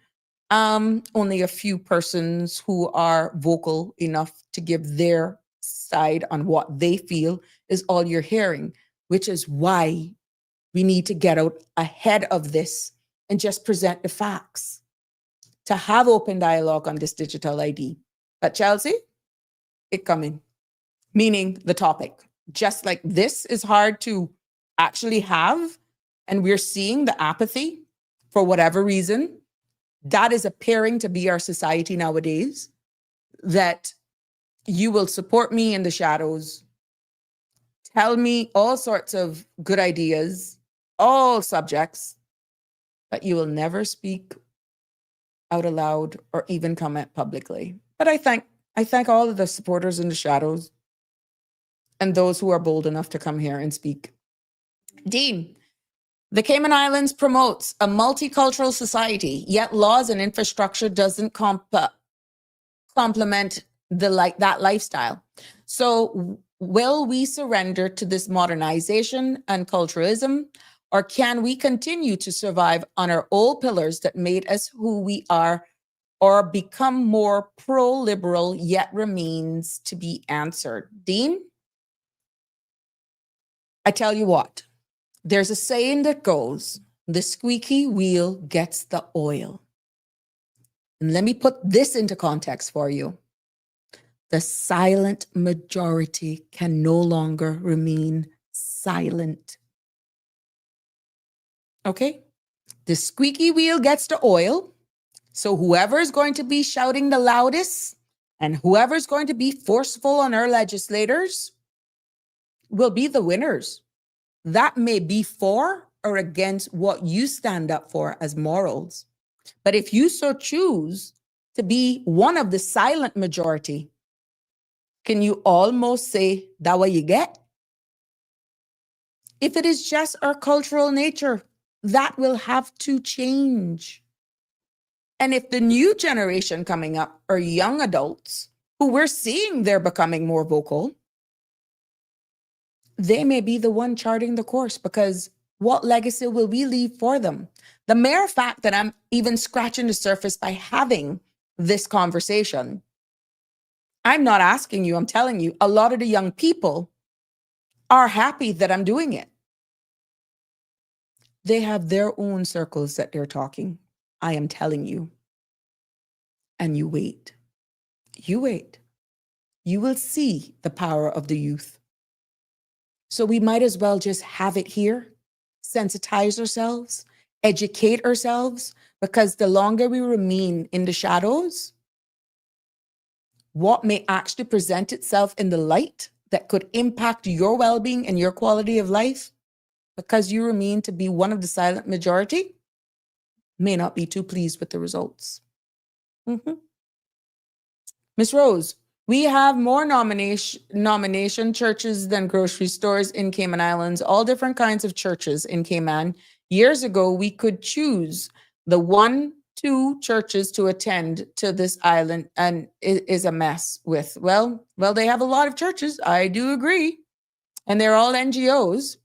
only a few persons who are vocal enough to give their side on what they feel is all you're hearing, which is why we need to get out ahead of this and just present the facts to have open dialogue on this digital ID. But Chelsea, it coming, meaning the topic. Just like this is hard to actually have, and we're seeing the apathy for whatever reason, that is appearing to be our society nowadays, that you will support me in the shadows, tell me all sorts of good ideas, all subjects, but you will never speak out aloud or even comment publicly. But I thank all of the supporters in the shadows and those who are bold enough to come here and speak. Dean, the Cayman Islands promotes a multicultural society, yet laws and infrastructure doesn't complement that lifestyle. So will we surrender to this modernization and culturalism, or can we continue to survive on our old pillars that made us who we are, or become more pro-liberal yet remains to be answered? Dean, I tell you what, there's a saying that goes, the squeaky wheel gets the oil. And let me put this into context for you. The silent majority can no longer remain silent. Okay? The squeaky wheel gets the oil. So whoever is going to be shouting the loudest and whoever is going to be forceful on our legislators will be the winners. That may be for or against what you stand up for as morals. But if you so choose to be one of the silent majority, can you almost say that what you get? If it is just our cultural nature, that will have to change. And if the new generation coming up are young adults who we're seeing they're becoming more vocal, they may be the one charting the course, because what legacy will we leave for them? The mere fact that I'm even scratching the surface by having this conversation, I'm not asking you, I'm telling you, a lot of the young people are happy that I'm doing it. They have their own circles that they're talking. I am telling you. And you wait. You wait. You will see the power of the youth. So we might as well just have it here, sensitize ourselves, educate ourselves, because the longer we remain in the shadows, what may actually present itself in the light that could impact your well-being and your quality of life, because you remain to be one of the silent majority, may not be too pleased with the results. Miss Rose, We have more nomination churches than grocery stores in Cayman Islands, all different kinds of churches in Cayman. Years ago, we could choose the 1-2 churches to attend to this island, and it is a mess with, well, they have a lot of churches. I do agree. And they're all NGOs.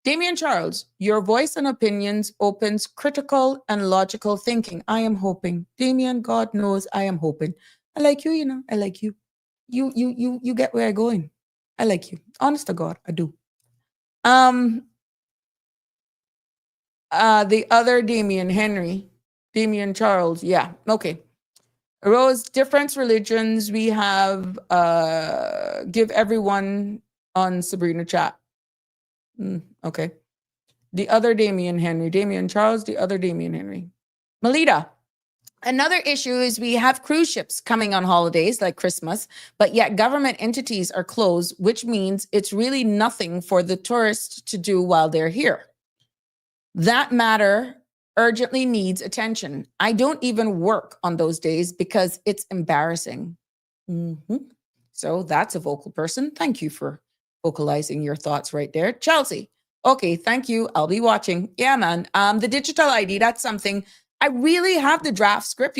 Damien Charles, your voice and opinions opens critical and logical thinking. I am hoping. Damien, God knows I am hoping. I like you, I like you. You get where I'm going. I like you. Honest to God, I do. The other Damien Charles, yeah, okay. Rose, different religions. We have give everyone on Sabrina chat. Okay. The other Damien Charles, the other Damien Henry. Melita, another issue is we have cruise ships coming on holidays like Christmas, but yet government entities are closed, which means it's really nothing for the tourists to do while they're here. That matter urgently needs attention. I don't even work on those days because it's embarrassing. So that's a vocal person. Thank you for vocalizing your thoughts right there. Chelsea, okay, thank you. I'll be watching. Yeah, man. The digital ID, that's something. I really have the draft script,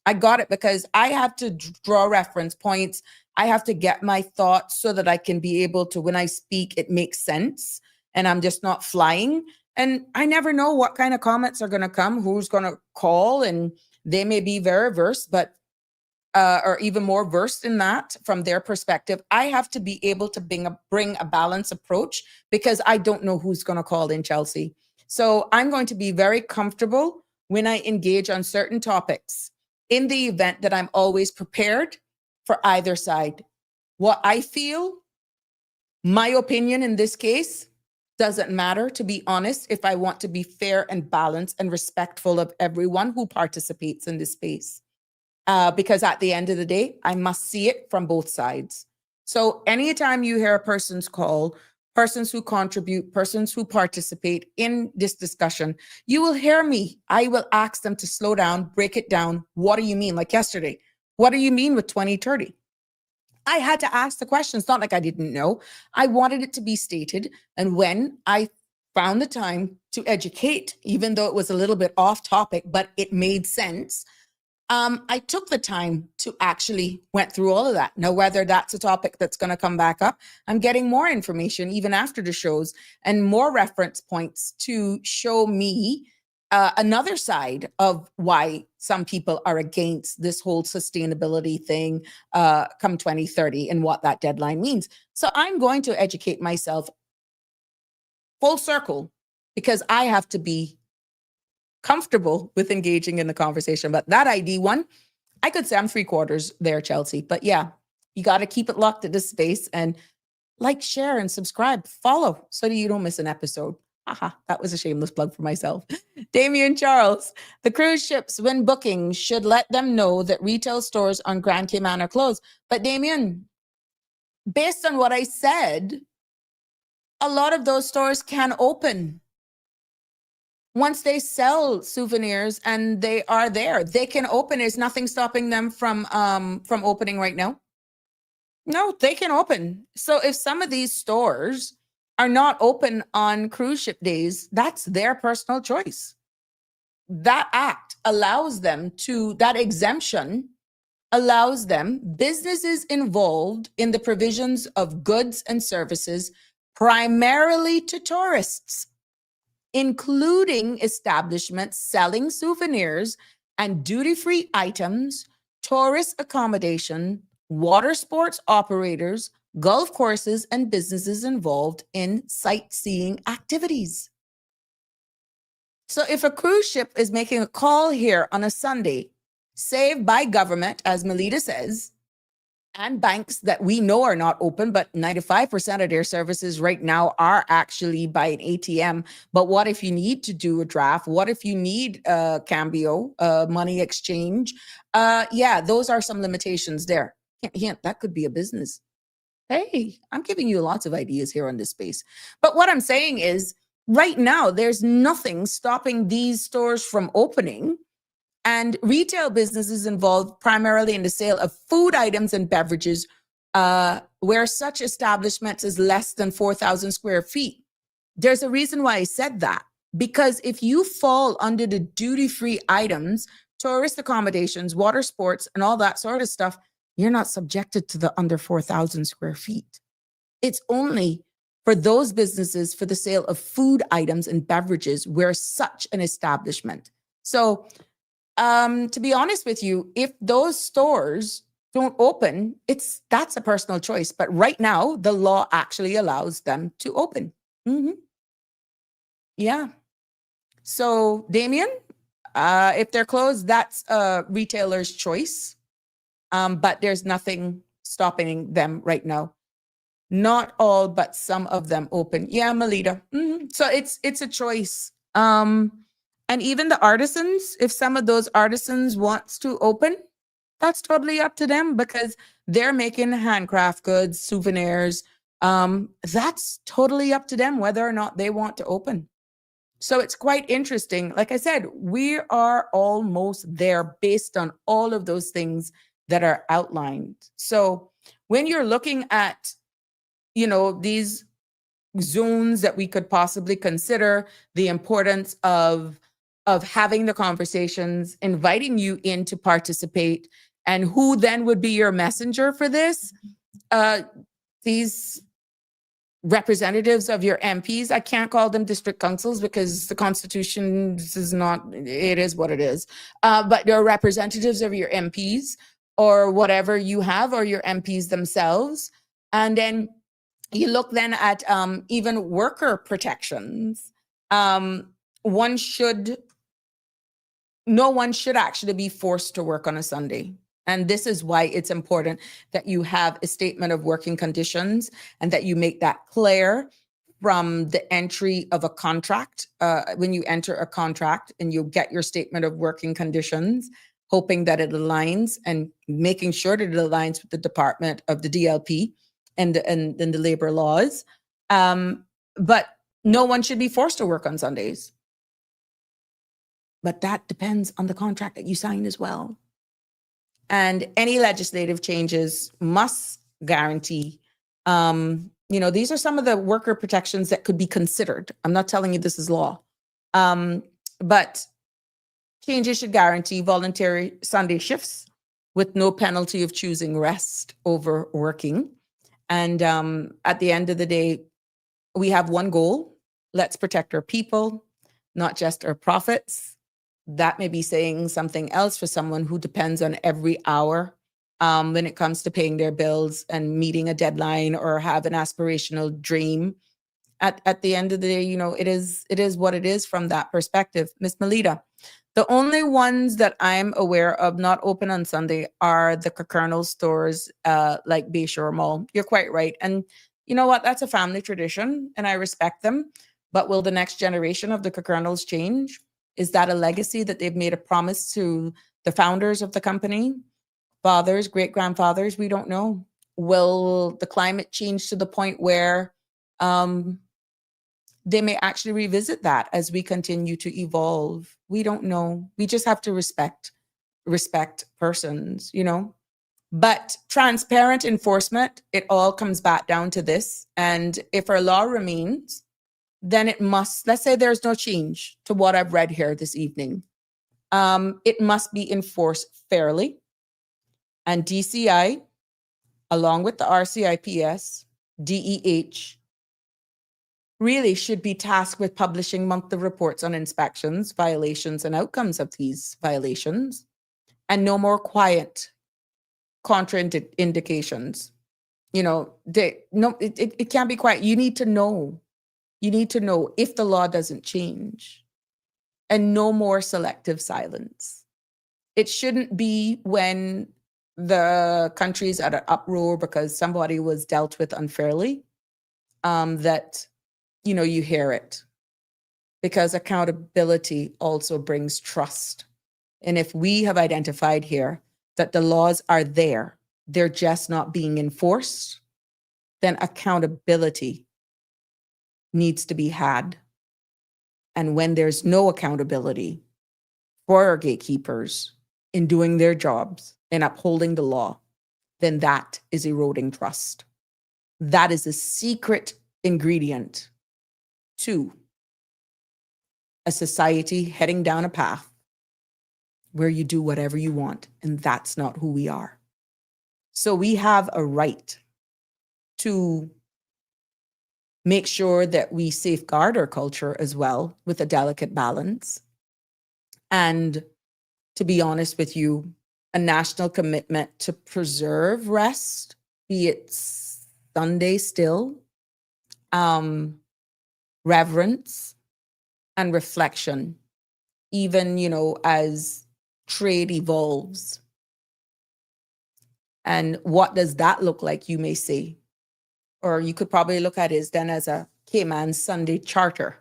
I got it because I have to draw reference points. I have to get my thoughts so that I can be able to, when I speak, it makes sense and I'm just not flying. And I never know what kind of comments are going to come, who's going to call, and they may be very versed, but or even more versed in that from their perspective. I have to be able to bring a balanced approach because I don't know who's going to call in, Chelsea. So I'm going to be very comfortable when I engage on certain topics in the event that I'm always prepared for either side. What I feel, my opinion in this case, doesn't matter, to be honest, if I want to be fair and balanced and respectful of everyone who participates in this space. Because at the end of the day, I must see it from both sides. So anytime you hear a person's call, persons who contribute, persons who participate in this discussion, you will hear me. I will ask them to slow down, break it down. What do you mean? Like yesterday, what do you mean with 2030? I had to ask the question. It's not like I didn't know. I wanted it to be stated. And when I found the time to educate, even though it was a little bit off topic, but it made sense, I took the time to actually went through all of that. Now, whether that's a topic that's going to come back up, I'm getting more information even after the shows and more reference points to show me another side of why some people are against this whole sustainability thing come 2030 and what that deadline means. So I'm going to educate myself full circle because I have to be comfortable with engaging in the conversation. But that ID one, I could say I'm 3/4 there, Chelsea. But yeah, you got to keep it locked at this space and like, share, and subscribe, follow so that you don't miss an episode. Aha, that was a shameless plug for myself. Damien Charles, the cruise ships, when booking, should let them know that retail stores on Grand Cayman are closed. But Damien, based on what I said, a lot of those stores can open. Once they sell souvenirs and they are there, they can open. There's nothing stopping them from opening right now. No, they can open. So if some of these stores are not open on cruise ship days, that's their personal choice. That act allows them to, that exemption allows them, businesses involved in the provisions of goods and services, primarily to tourists, including establishments selling souvenirs and duty-free items, tourist accommodation, water sports operators, golf courses, and businesses involved in sightseeing activities. So if a cruise ship is making a call here on a Sunday, saved by government, as Melita says, and banks that we know are not open, but 95% of their services right now are actually by an ATM. But what if you need to do a draft? What if you need a cambio, money exchange? Yeah, those are some limitations there. Hint, that could be a business. Hey, I'm giving you lots of ideas here on this space. But what I'm saying is, right now, there's nothing stopping these stores from opening. And retail businesses involved primarily in the sale of food items and beverages where such establishments is less than 4,000 square feet. There's a reason why I said that, because if you fall under the duty-free items, tourist accommodations, water sports, and all that sort of stuff, you're not subjected to the under 4,000 square feet. It's only for those businesses for the sale of food items and beverages where such an establishment. So to be honest with you, if those stores don't open, that's a personal choice. But right now, the law actually allows them to open. Yeah. So, Damien, if they're closed, that's a retailer's choice. But there's nothing stopping them right now. Not all, but some of them open. Yeah, Melita. So it's a choice. And even the artisans, if some of those artisans wants to open, that's totally up to them, because they're making handcraft goods, souvenirs. That's totally up to them whether or not they want to open. So it's quite interesting. Like I said, we are almost there based on all of those things that are outlined. So when you're looking at, these zones that we could possibly consider, the importance of having the conversations, inviting you in to participate, and who then would be your messenger for this? These representatives of your MPs. I can't call them district councils because the Constitution is not, it is what it is. But they're representatives of your MPs or whatever you have, or your MPs themselves. And then you look then at even worker protections. No one should actually be forced to work on a Sunday. And this is why it's important that you have a statement of working conditions and that you make that clear from the entry of a contract. When you enter a contract and you get your statement of working conditions, hoping that it aligns and making sure that it aligns with the department of the DLP and the labor laws. But no one should be forced to work on Sundays. But that depends on the contract that you sign as well. And any legislative changes must guarantee, these are some of the worker protections that could be considered. I'm not telling you this is law, but changes should guarantee voluntary Sunday shifts with no penalty of choosing rest over working. And at the end of the day, we have one goal. Let's protect our people, not just our profits. That may be saying something else for someone who depends on every hour when it comes to paying their bills and meeting a deadline or have an aspirational dream. At the end of the day, it is what it is from that perspective. Miss Melita, the only ones that I'm aware of not open on Sunday are the Cockernal stores like Bayshore Mall. You're quite right. And you know what? That's a family tradition and I respect them. But will the next generation of the Cockernals change? Is that a legacy that they've made a promise to the founders of the company? Fathers, great-grandfathers, we don't know. Will the climate change to the point where they may actually revisit that as we continue to evolve? We don't know. We just have to respect persons, But transparent enforcement, it all comes back down to this. And if our law remains, then it must, let's say there's no change to what I've read here this evening. It must be enforced fairly. And DCI, along with the RCIPS, DEH, really should be tasked with publishing monthly reports on inspections, violations, and outcomes of these violations. And no more quiet contraindications. It can't be quiet. You need to know. You need to know if the law doesn't change, and no more selective silence. It shouldn't be when the country's at an uproar because somebody was dealt with unfairly, that, you hear it, because accountability also brings trust. And if we have identified here that the laws are there, they're just not being enforced, then accountability needs to be had. And when there's no accountability for our gatekeepers in doing their jobs and upholding the law, then that is eroding trust. That is a secret ingredient to a society heading down a path where you do whatever you want, and that's not who we are. So we have a right to make sure that we safeguard our culture as well with a delicate balance. And to be honest with you, a national commitment to preserve rest, be it Sunday still, reverence and reflection, even, as trade evolves. And what does that look like, you may say? Or you could probably look at it then as a Cayman Sunday charter.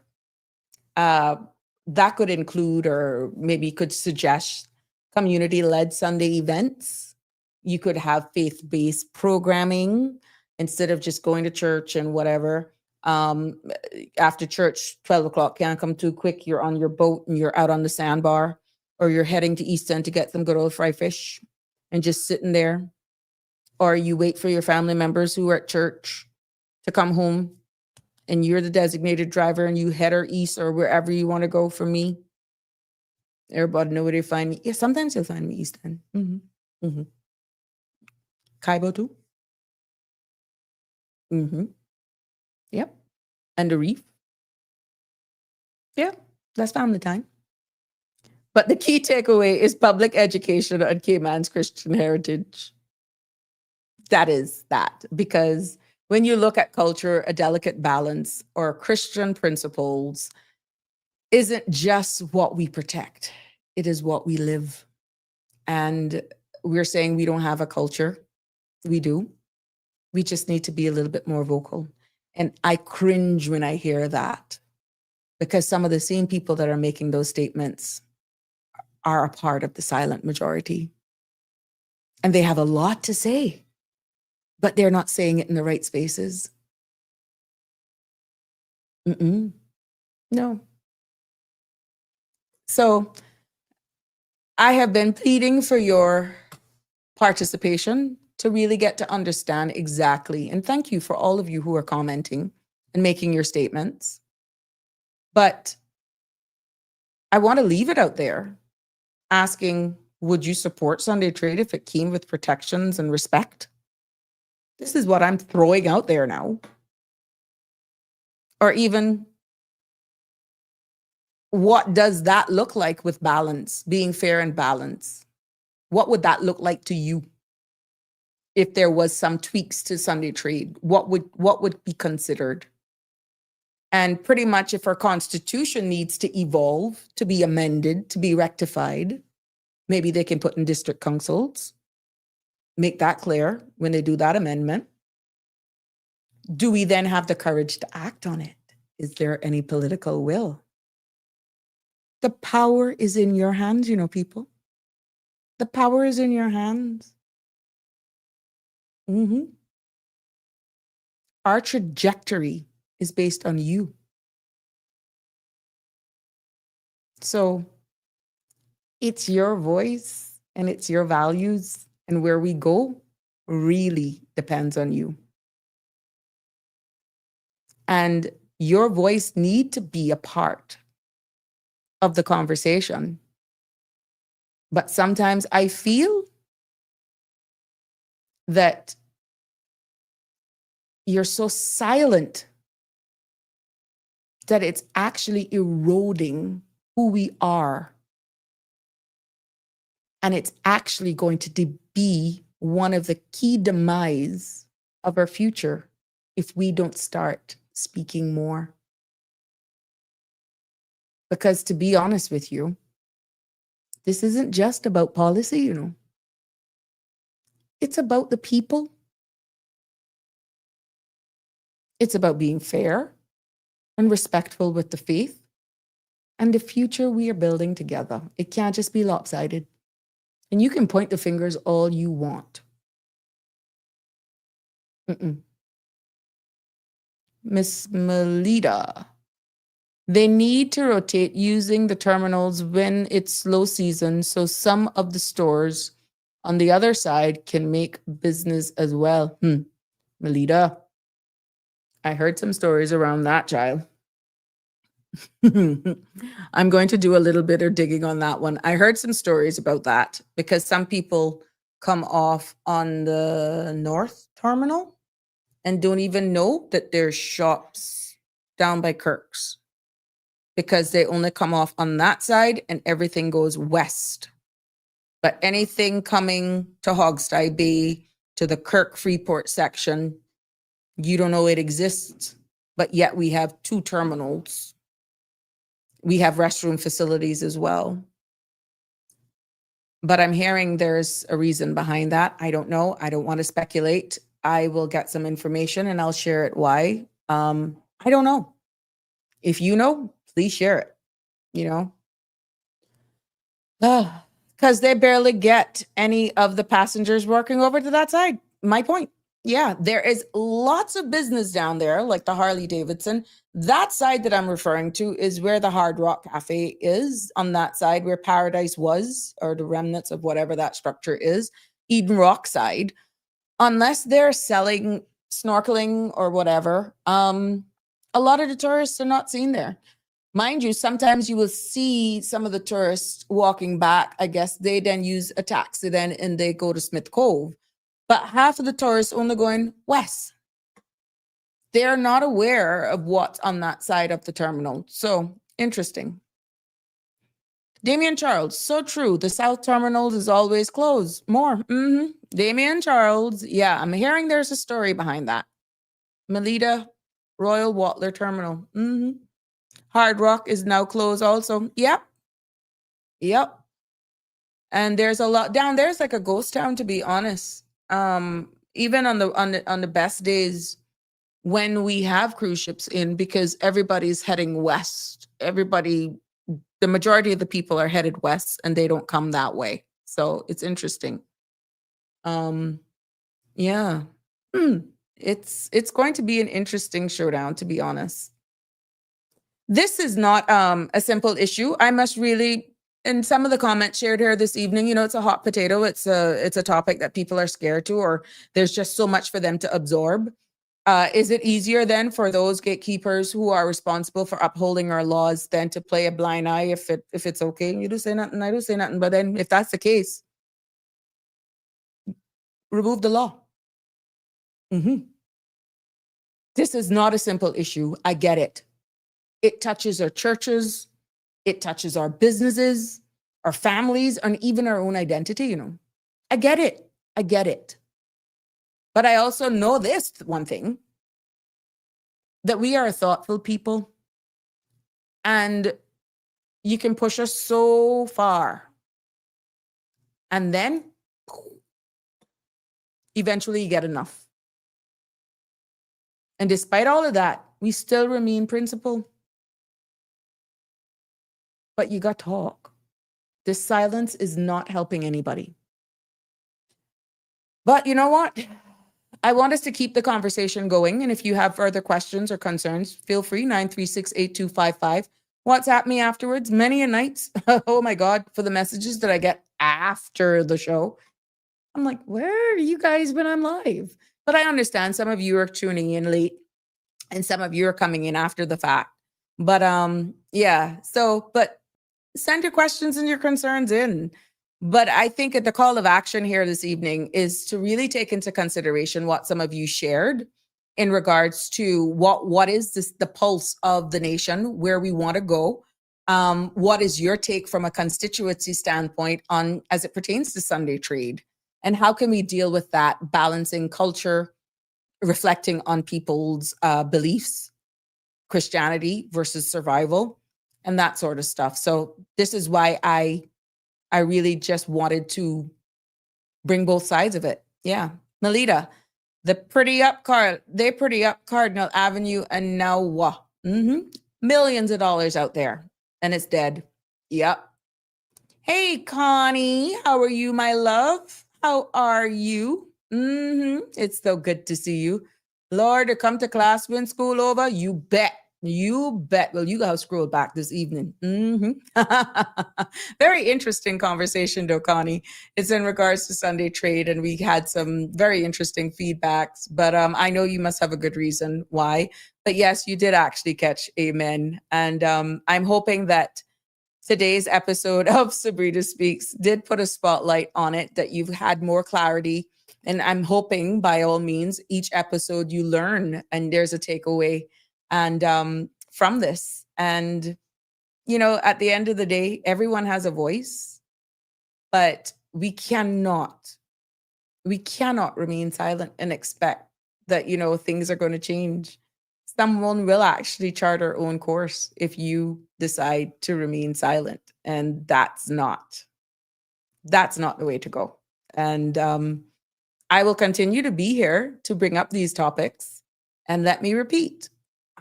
That could include, or maybe could suggest, community-led Sunday events. You could have faith-based programming instead of just going to church and whatever. After church, 12 o'clock can't come too quick. You're on your boat and you're out on the sandbar, or you're heading to East End to get some good old fry fish and just sitting there. Or you wait for your family members who are at church to come home, and you're the designated driver and you head or east or wherever you want to go. For me, everybody know where they find me. Yeah, sometimes you'll find me East End. Kaibo too. Yep. And the Reef. Yep, that's family time. But the key takeaway is public education on Cayman's Christian heritage. That is that, because when you look at culture, a delicate balance or Christian principles isn't just what we protect. It is what we live. And we're saying we don't have a culture. We do. We just need to be a little bit more vocal. And I cringe when I hear that, because some of the same people that are making those statements are a part of the silent majority. And they have a lot to say, but they're not saying it in the right spaces. No. So I have been pleading for your participation to really get to understand exactly. And thank you for all of you who are commenting and making your statements. But I want to leave it out there asking, would you support Sunday trade if it came with protections and respect? This is what I'm throwing out there now. Or even, what does that look like with balance, being fair and balance? What would that look like to you? If there was some tweaks to Sunday trade, what would be considered? And pretty much if our constitution needs to evolve, to be amended, to be rectified, maybe they can put in district councils, make that clear when they do that amendment. Do we then have the courage to act on it? Is there any political will? The power is in your hands, people. The power is in your hands. Our trajectory is based on you. So it's your voice and it's your values, and where we go really depends on you. And your voice need to be a part of the conversation. But sometimes I feel that you're so silent that it's actually eroding who we are. And it's actually going to be one of the key demise of our future if we don't start speaking more. Because to be honest with you, this isn't just about policy, It's about the people. It's about being fair and respectful with the faith and the future we are building together. It can't just be lopsided. And you can point the fingers all you want. Miss Melita, they need to rotate using the terminals when it's slow season, so some of the stores on the other side can make business as well. Melita, I heard some stories around that, child. I'm going to do a little bit of digging on that one. I heard some stories about that because some people come off on the north terminal and don't even know that there's shops down by Kirk's because they only come off on that side and everything goes west. But anything coming to Hogstye Bay, to the Kirk Freeport section, you don't know it exists, but yet we have 2 terminals. We have restroom facilities as well. But I'm hearing there's a reason behind that. I don't know. I don't want to speculate. I will get some information and I'll share it why. I don't know. If you know, please share it, you know. Because they barely get any of the passengers working over to that side. My point. Yeah, there is lots of business down there, like the Harley Davidson. That side that I'm referring to is where the Hard Rock Cafe is, on that side where Paradise was, or the remnants of whatever that structure is, Eden Rock side. Unless they're selling snorkeling or whatever, a lot of the tourists are not seen there. Mind you, sometimes you will see some of the tourists walking back. I guess they then use a taxi then and they go to Smith Cove. But half of the tourists only going west. They're not aware of what's on that side of the terminal. So interesting. Damien Charles, so true. The south terminal is always closed. More. Damien Charles. Yeah, I'm hearing there's a story behind that. Melita Royal Watler Terminal. Hard Rock is now closed also. Yep. And there's a lot down there. It's like a ghost town, to be honest. Even on the best days when we have cruise ships in, because everybody's heading west. The majority of the people are headed west and they don't come that way. So it's interesting. Yeah. It's going to be an interesting showdown, to be honest. This is not a simple issue. I must really, and some of the comments shared here this evening, you know, it's a hot potato. It's a topic that people are scared to, or there's just so much for them to absorb. Is it easier then for those gatekeepers who are responsible for upholding our laws than to play a blind eye if it's okay? You do say nothing, I do say nothing. But then if that's the case, remove the law. This is not a simple issue. I get it. It touches our churches. It touches our businesses, our families, and even our own identity, you know. I get it. But I also know this one thing, that we are a thoughtful people, and you can push us so far. And then eventually you get enough. And despite all of that, we still remain principled. But you got to talk. This silence is not helping anybody. But you know what? I want us to keep the conversation going. And if you have further questions or concerns, feel free, 936-8255. WhatsApp me afterwards. Many a nights, oh my God, for the messages that I get after the show. I'm like, where are you guys when I'm live? But I understand some of you are tuning in late and some of you are coming in after the fact. But yeah, but send your questions and your concerns in. But I think the call of action here this evening is to really take into consideration what some of you shared in regards to what is the pulse of the nation, where we want to go. What is your take from a constituency standpoint on as it pertains to Sunday trade? And how can we deal with that, balancing culture, reflecting on people's beliefs, Christianity versus survival, and that sort of stuff. So this is why I really just wanted to bring both sides of it. Yeah. Melita, they pretty up Cardinal Avenue and now what? Millions of dollars out there and it's dead. Yep. Hey, Connie, how are you, my love? How are you? It's so good to see you. Lord, to come to class when school over, you bet. You bet. Well, you gotta scroll back this evening. Very interesting conversation, Dokani. It's in regards to Sunday trade, and we had some very interesting feedbacks. But I know you must have a good reason why. But yes, you did actually catch amen. And I'm hoping that today's episode of Sabrina Speaks did put a spotlight on it, that you've had more clarity. And I'm hoping by all means, each episode you learn and there's a takeaway and from this. And, you know, at the end of the day, everyone has a voice, but we cannot remain silent and expect that, you know, things are going to change. Someone will actually chart our own course if you decide to remain silent. And that's not the way to go. And I will continue to be here to bring up these topics. And let me repeat,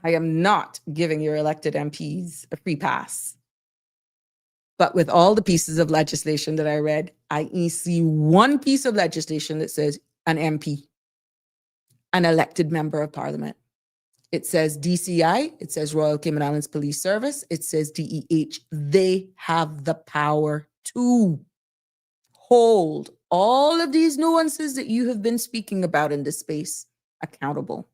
I am not giving your elected MPs a free pass. But with all the pieces of legislation that I read, I see one piece of legislation that says an MP, an elected member of parliament. It says DCI, it says Royal Cayman Islands Police Service, it says DEH. They have the power to hold all of these nuances that you have been speaking about in this space accountable.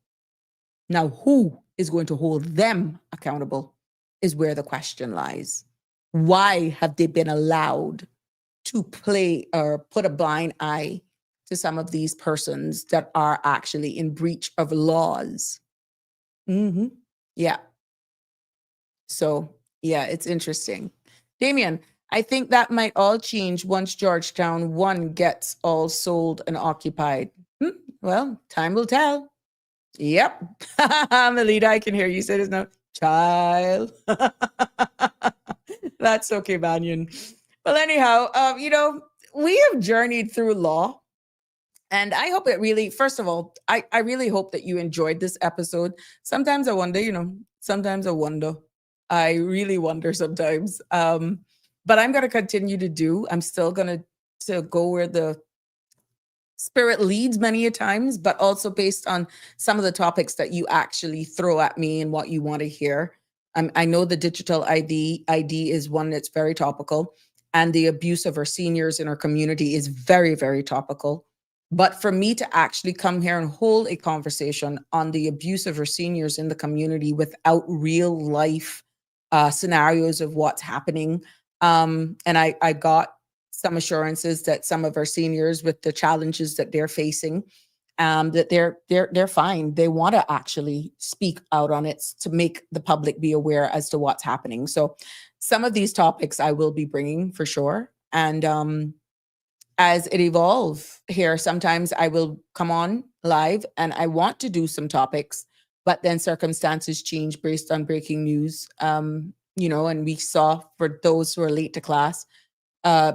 Now, who is going to hold them accountable is where the question lies. Why have they been allowed to play or put a blind eye to some of these persons that are actually in breach of laws? Yeah. So, yeah, it's interesting. Damien, I think that might all change once Georgetown 1 gets all sold and occupied. Well, time will tell. Yep. Melita, I can hear you say there's no child. That's okay, Banyan. Well, anyhow, you know, we have journeyed through law. And I hope it really, first of all, I really hope that you enjoyed this episode. Sometimes I wonder, you know, I really wonder sometimes. But I'm going to continue to do. I'm still going to go where the spirit leads many a times, but also based on some of the topics that you actually throw at me and what you want to hear. I know the digital ID is one that's very topical, and the abuse of our seniors in our community is very, very topical. But for me to actually come here and hold a conversation on the abuse of our seniors in the community without real life scenarios of what's happening, and I got some assurances that some of our seniors, with the challenges that they're facing, that they're fine. They want to actually speak out on it to make the public be aware as to what's happening. So some of these topics I will be bringing for sure. And as it evolves here, sometimes I will come on live and I want to do some topics, but then circumstances change based on breaking news. You know, and we saw, for those who are late to class,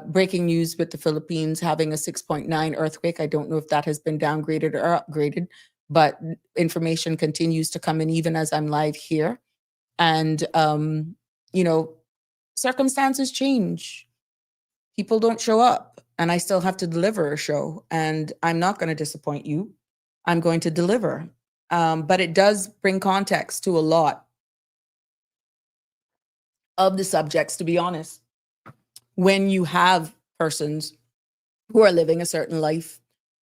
breaking news with the Philippines having a 6.9 earthquake. I don't know if that has been downgraded or upgraded, but information continues to come in even as I'm live here. And, you know, circumstances change. People don't show up, and I still have to deliver a show, and I'm not going to disappoint you. I'm going to deliver. But it does bring context to a lot of the subjects, to be honest. When you have persons who are living a certain life,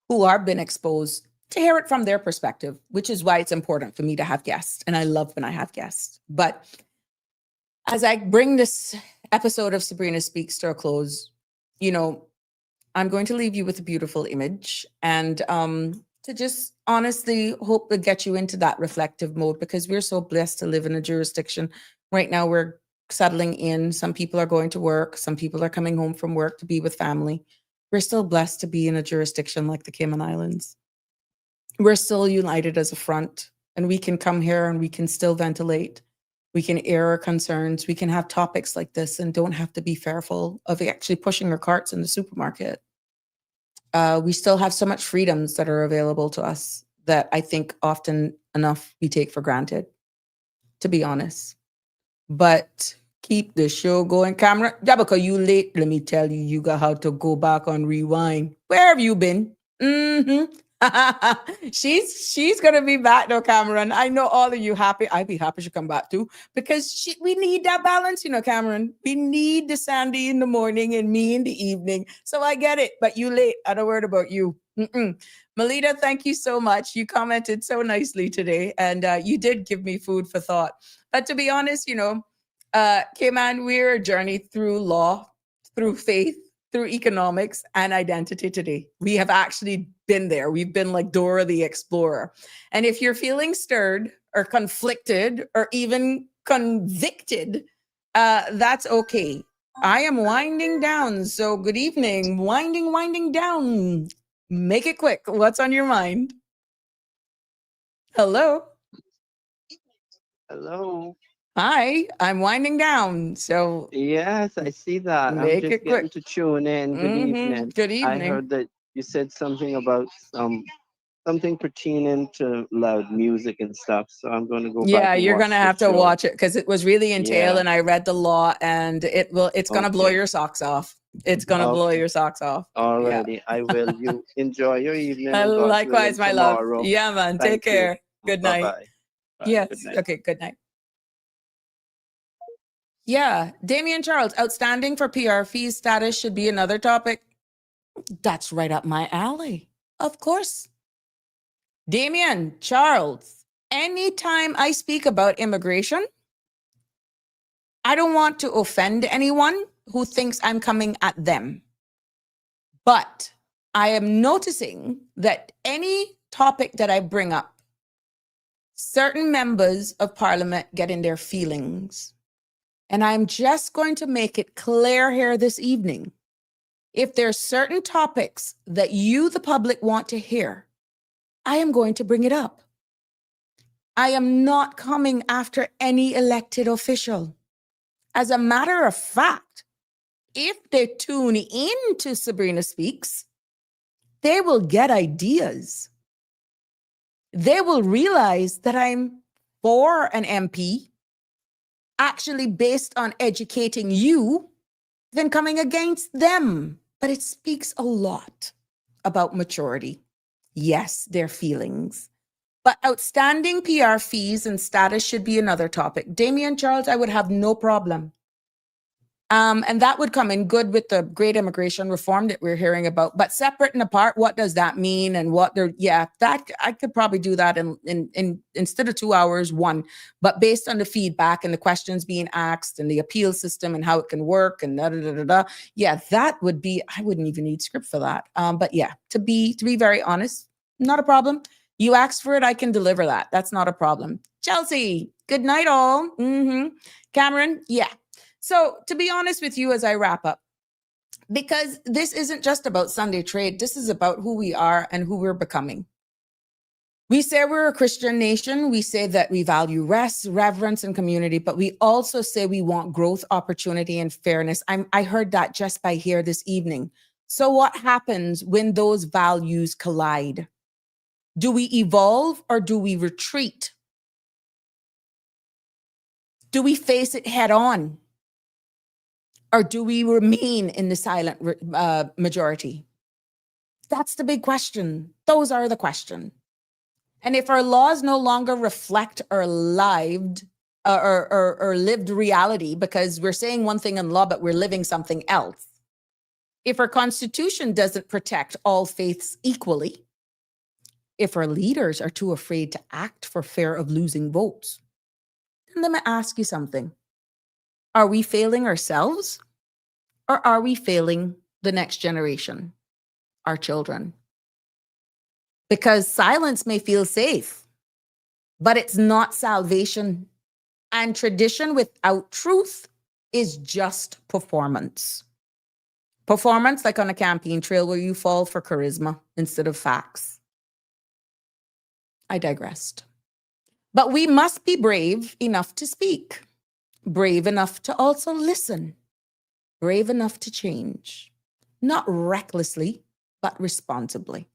who are been exposed, to hear it from their perspective, which is why it's important for me to have guests. And I love when I have guests. But as I bring this episode of Sabrina Speaks to a close, you know, I'm going to leave you with a beautiful image, and to just honestly hope to get you into that reflective mode, because we're so blessed to live in a jurisdiction. Right now, we're settling in. Some people are going to work. Some people are coming home from work to be with family. We're still blessed to be in a jurisdiction like the Cayman Islands. We're still united as a front, and we can come here and we can still ventilate. We can air our concerns. We can have topics like this and don't have to be fearful of actually pushing our carts in the supermarket. We still have so much freedoms that are available to us that I think often enough we take for granted, to be honest. But keep the show going, camera. Jabaka, you late. Let me tell you, you got how to go back on rewind. Where have you been? She's gonna be back though, Cameron. I know all of you happy. I'd be happy to come back too because we need that balance, Cameron. We need the Sandy in the morning and me in the evening. So I get it, but you late. I don't worry about you. Melita, thank you so much. You commented so nicely today, and you did give me food for thought. But to be honest, Cayman, we're a journey through law, through faith, through economics and identity today. We have actually been there. We've been like Dora the Explorer. And if you're feeling stirred or conflicted or even convicted, that's okay. I am winding down. So good evening. Winding down. Make it quick. What's on your mind? Hello. Hello. Hi, I'm winding down. So Yes, I see that. I'm make just it getting quick. to tune in. Good evening. Good I evening. heard that you said something about something pertaining to loud music and stuff. So I'm going to go back Yeah, and you're watch gonna the have to show. watch it because it was really entailed, Yeah. and I read the law, and it's gonna blow Okay. your socks off. It's gonna blow Okay. your socks off. Yeah. Alrighty. I will. You enjoy your evening and God's willing Likewise, my love. tomorrow. Yeah, man. Thank Take you. care. Good night. Bye-bye. Bye. Good Yes. night. Okay. Good night. Yeah, Damien Charles, outstanding for PR fees status should be another topic. That's right up my alley. Of course. Damien Charles, anytime I speak about immigration, I don't want to offend anyone who thinks I'm coming at them. But I am noticing that any topic that I bring up, certain members of parliament get in their feelings. And I'm just going to make it clear here this evening. If there's certain topics that you, the public, want to hear, I am going to bring it up. I am not coming after any elected official. As a matter of fact, if they tune into Sabrina Speaks, they will get ideas. They will realize that I'm for an MP, actually based on educating you, than coming against them. But it speaks a lot about maturity. Yes, their feelings. But outstanding PR fees and status should be another topic. Damien Charles, I would have no problem. And that would come in good with the great immigration reform that we're hearing about. But separate and apart, what does that mean? And that I could probably do that in instead of 2 hours, 1. But based on the feedback and the questions being asked and the appeal system and how it can work and that would be. I wouldn't even need script for that. But yeah, to be very honest, not a problem. You asked for it, I can deliver that. That's not a problem. Chelsea, good night, all. Cameron, yeah. So to be honest with you, as I wrap up, because this isn't just about Sunday trade, this is about who we are and who we're becoming. We say we're a Christian nation. We say that we value rest, reverence, and community, but we also say we want growth, opportunity, and fairness. I heard that just by here this evening. So what happens when those values collide? Do we evolve or do we retreat? Do we face it head on? Or do we remain in the silent majority? That's the big question. Those are the questions. And if our laws no longer reflect our lived reality, because we're saying one thing in law, but we're living something else. If our constitution doesn't protect all faiths equally, if our leaders are too afraid to act for fear of losing votes, then let me ask you something. Are we failing ourselves? Or are we failing the next generation, our children? Because silence may feel safe, but it's not salvation. And tradition without truth is just performance. Performance like on a campaign trail where you fall for charisma instead of facts. I digressed. But we must be brave enough to speak, brave enough to also listen, brave enough to change, not recklessly, but responsibly.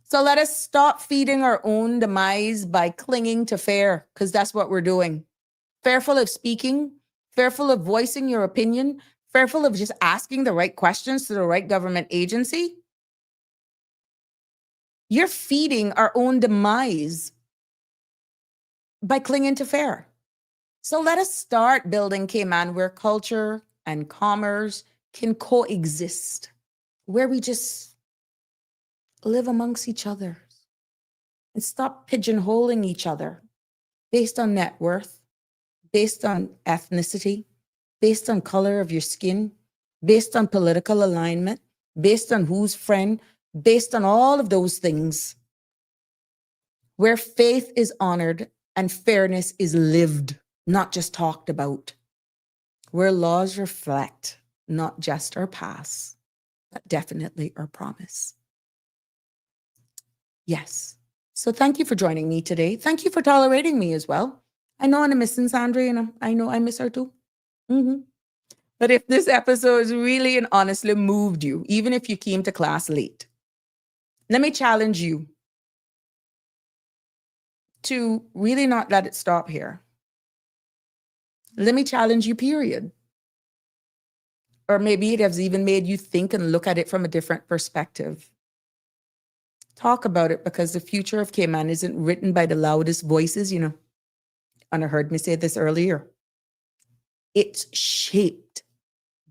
So let us stop feeding our own demise by clinging to fear, because that's what we're doing. Fearful of speaking, fearful of voicing your opinion, fearful of just asking the right questions to the right government agency. You're feeding our own demise by clinging to fair. So let us start building Cayman where culture and commerce can coexist, where we just live amongst each other and stop pigeonholing each other based on net worth, based on ethnicity, based on color of your skin, based on political alignment, based on who's friend, based on all of those things, where faith is honored and fairness is lived, not just talked about, where laws reflect not just our past, but definitely our promise. Yes. So thank you for joining me today. Thank you for tolerating me as well. I know I'm missing Sandra, and I know I miss her too. But if this episode has really and honestly moved you, even if you came to class late, let me challenge you to really not let it stop here. Let me challenge you, period. Or maybe it has even made you think and look at it from a different perspective. Talk about it, because the future of Cayman isn't written by the loudest voices, and I heard me say this earlier. It's shaped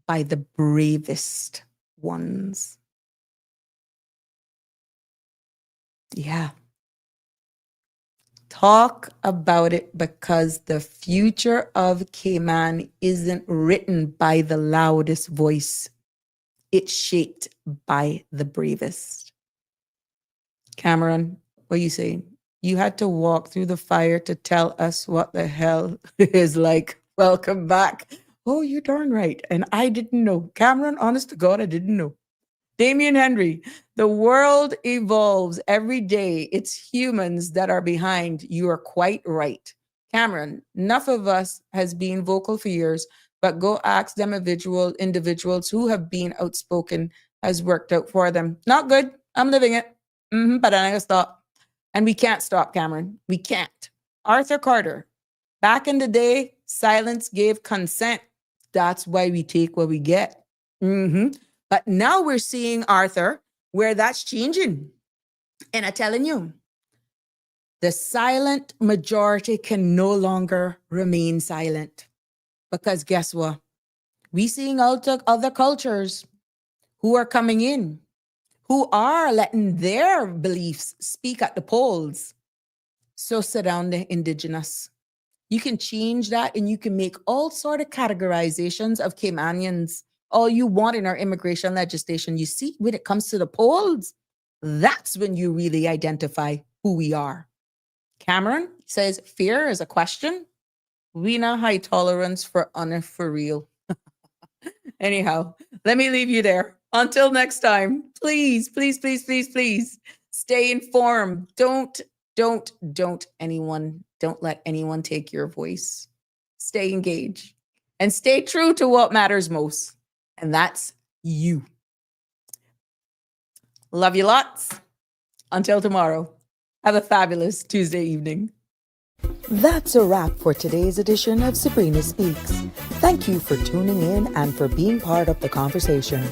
by the bravest ones. Yeah. Talk about it, because the future of Cayman isn't written by the loudest voice. It's shaped by the bravest. Cameron, what are you saying? You had to walk through the fire to tell us what the hell is like. Welcome back. Oh, you're darn right. And I didn't know. Cameron, honest to God, I didn't know. Damian Henry, the world evolves every day. It's humans that are behind. You are quite right. Cameron, enough of us has been vocal for years, but go ask them individuals who have been outspoken has worked out for them. Not good. I'm living it. But I'm going to stop. And we can't stop, Cameron. We can't. Arthur Carter, back in the day, silence gave consent. That's why we take what we get. But now we're seeing, Arthur, where that's changing. And I'm telling you, the silent majority can no longer remain silent. Because guess what? We're seeing other cultures who are coming in, who are letting their beliefs speak at the polls. So sit down, the indigenous. You can change that, and you can make all sort of categorizations of Caymanians all you want in our immigration legislation. You see, when it comes to the polls, that's when you really identify who we are. Cameron says, fear is a question. We know high tolerance for honor for real. Anyhow, let me leave you there. Until next time, please, please, please, please, please stay informed. Don't let anyone take your voice. Stay engaged and stay true to what matters most. And that's you. Love you lots. Until tomorrow, have a fabulous Tuesday evening. That's a wrap for today's edition of Sabrina Speaks. Thank you for tuning in and for being part of the conversation.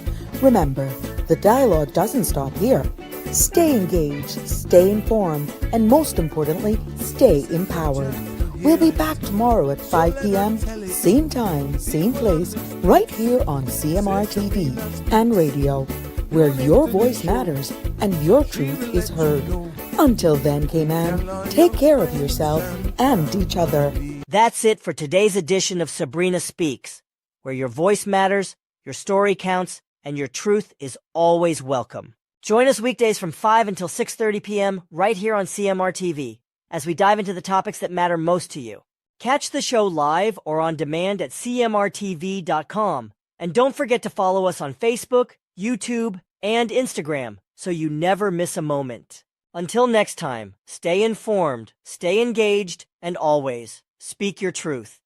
Remember, the dialogue doesn't stop here. Stay engaged, stay informed, and most importantly, stay empowered. We'll be back tomorrow at 5 p.m., same time, same place, right here on CMR TV and radio, where your voice matters and your truth is heard. Until then, Cayman, take care of yourself and each other. That's it for today's edition of Sabrina Speaks, where your voice matters, your story counts, and your truth is always welcome. Join us weekdays from 5 until 6:30 p.m. right here on CMR TV as we dive into the topics that matter most to you. Catch the show live or on demand at cmrtv.com. And don't forget to follow us on Facebook, YouTube, and Instagram so you never miss a moment. Until next time, stay informed, stay engaged, and always speak your truth.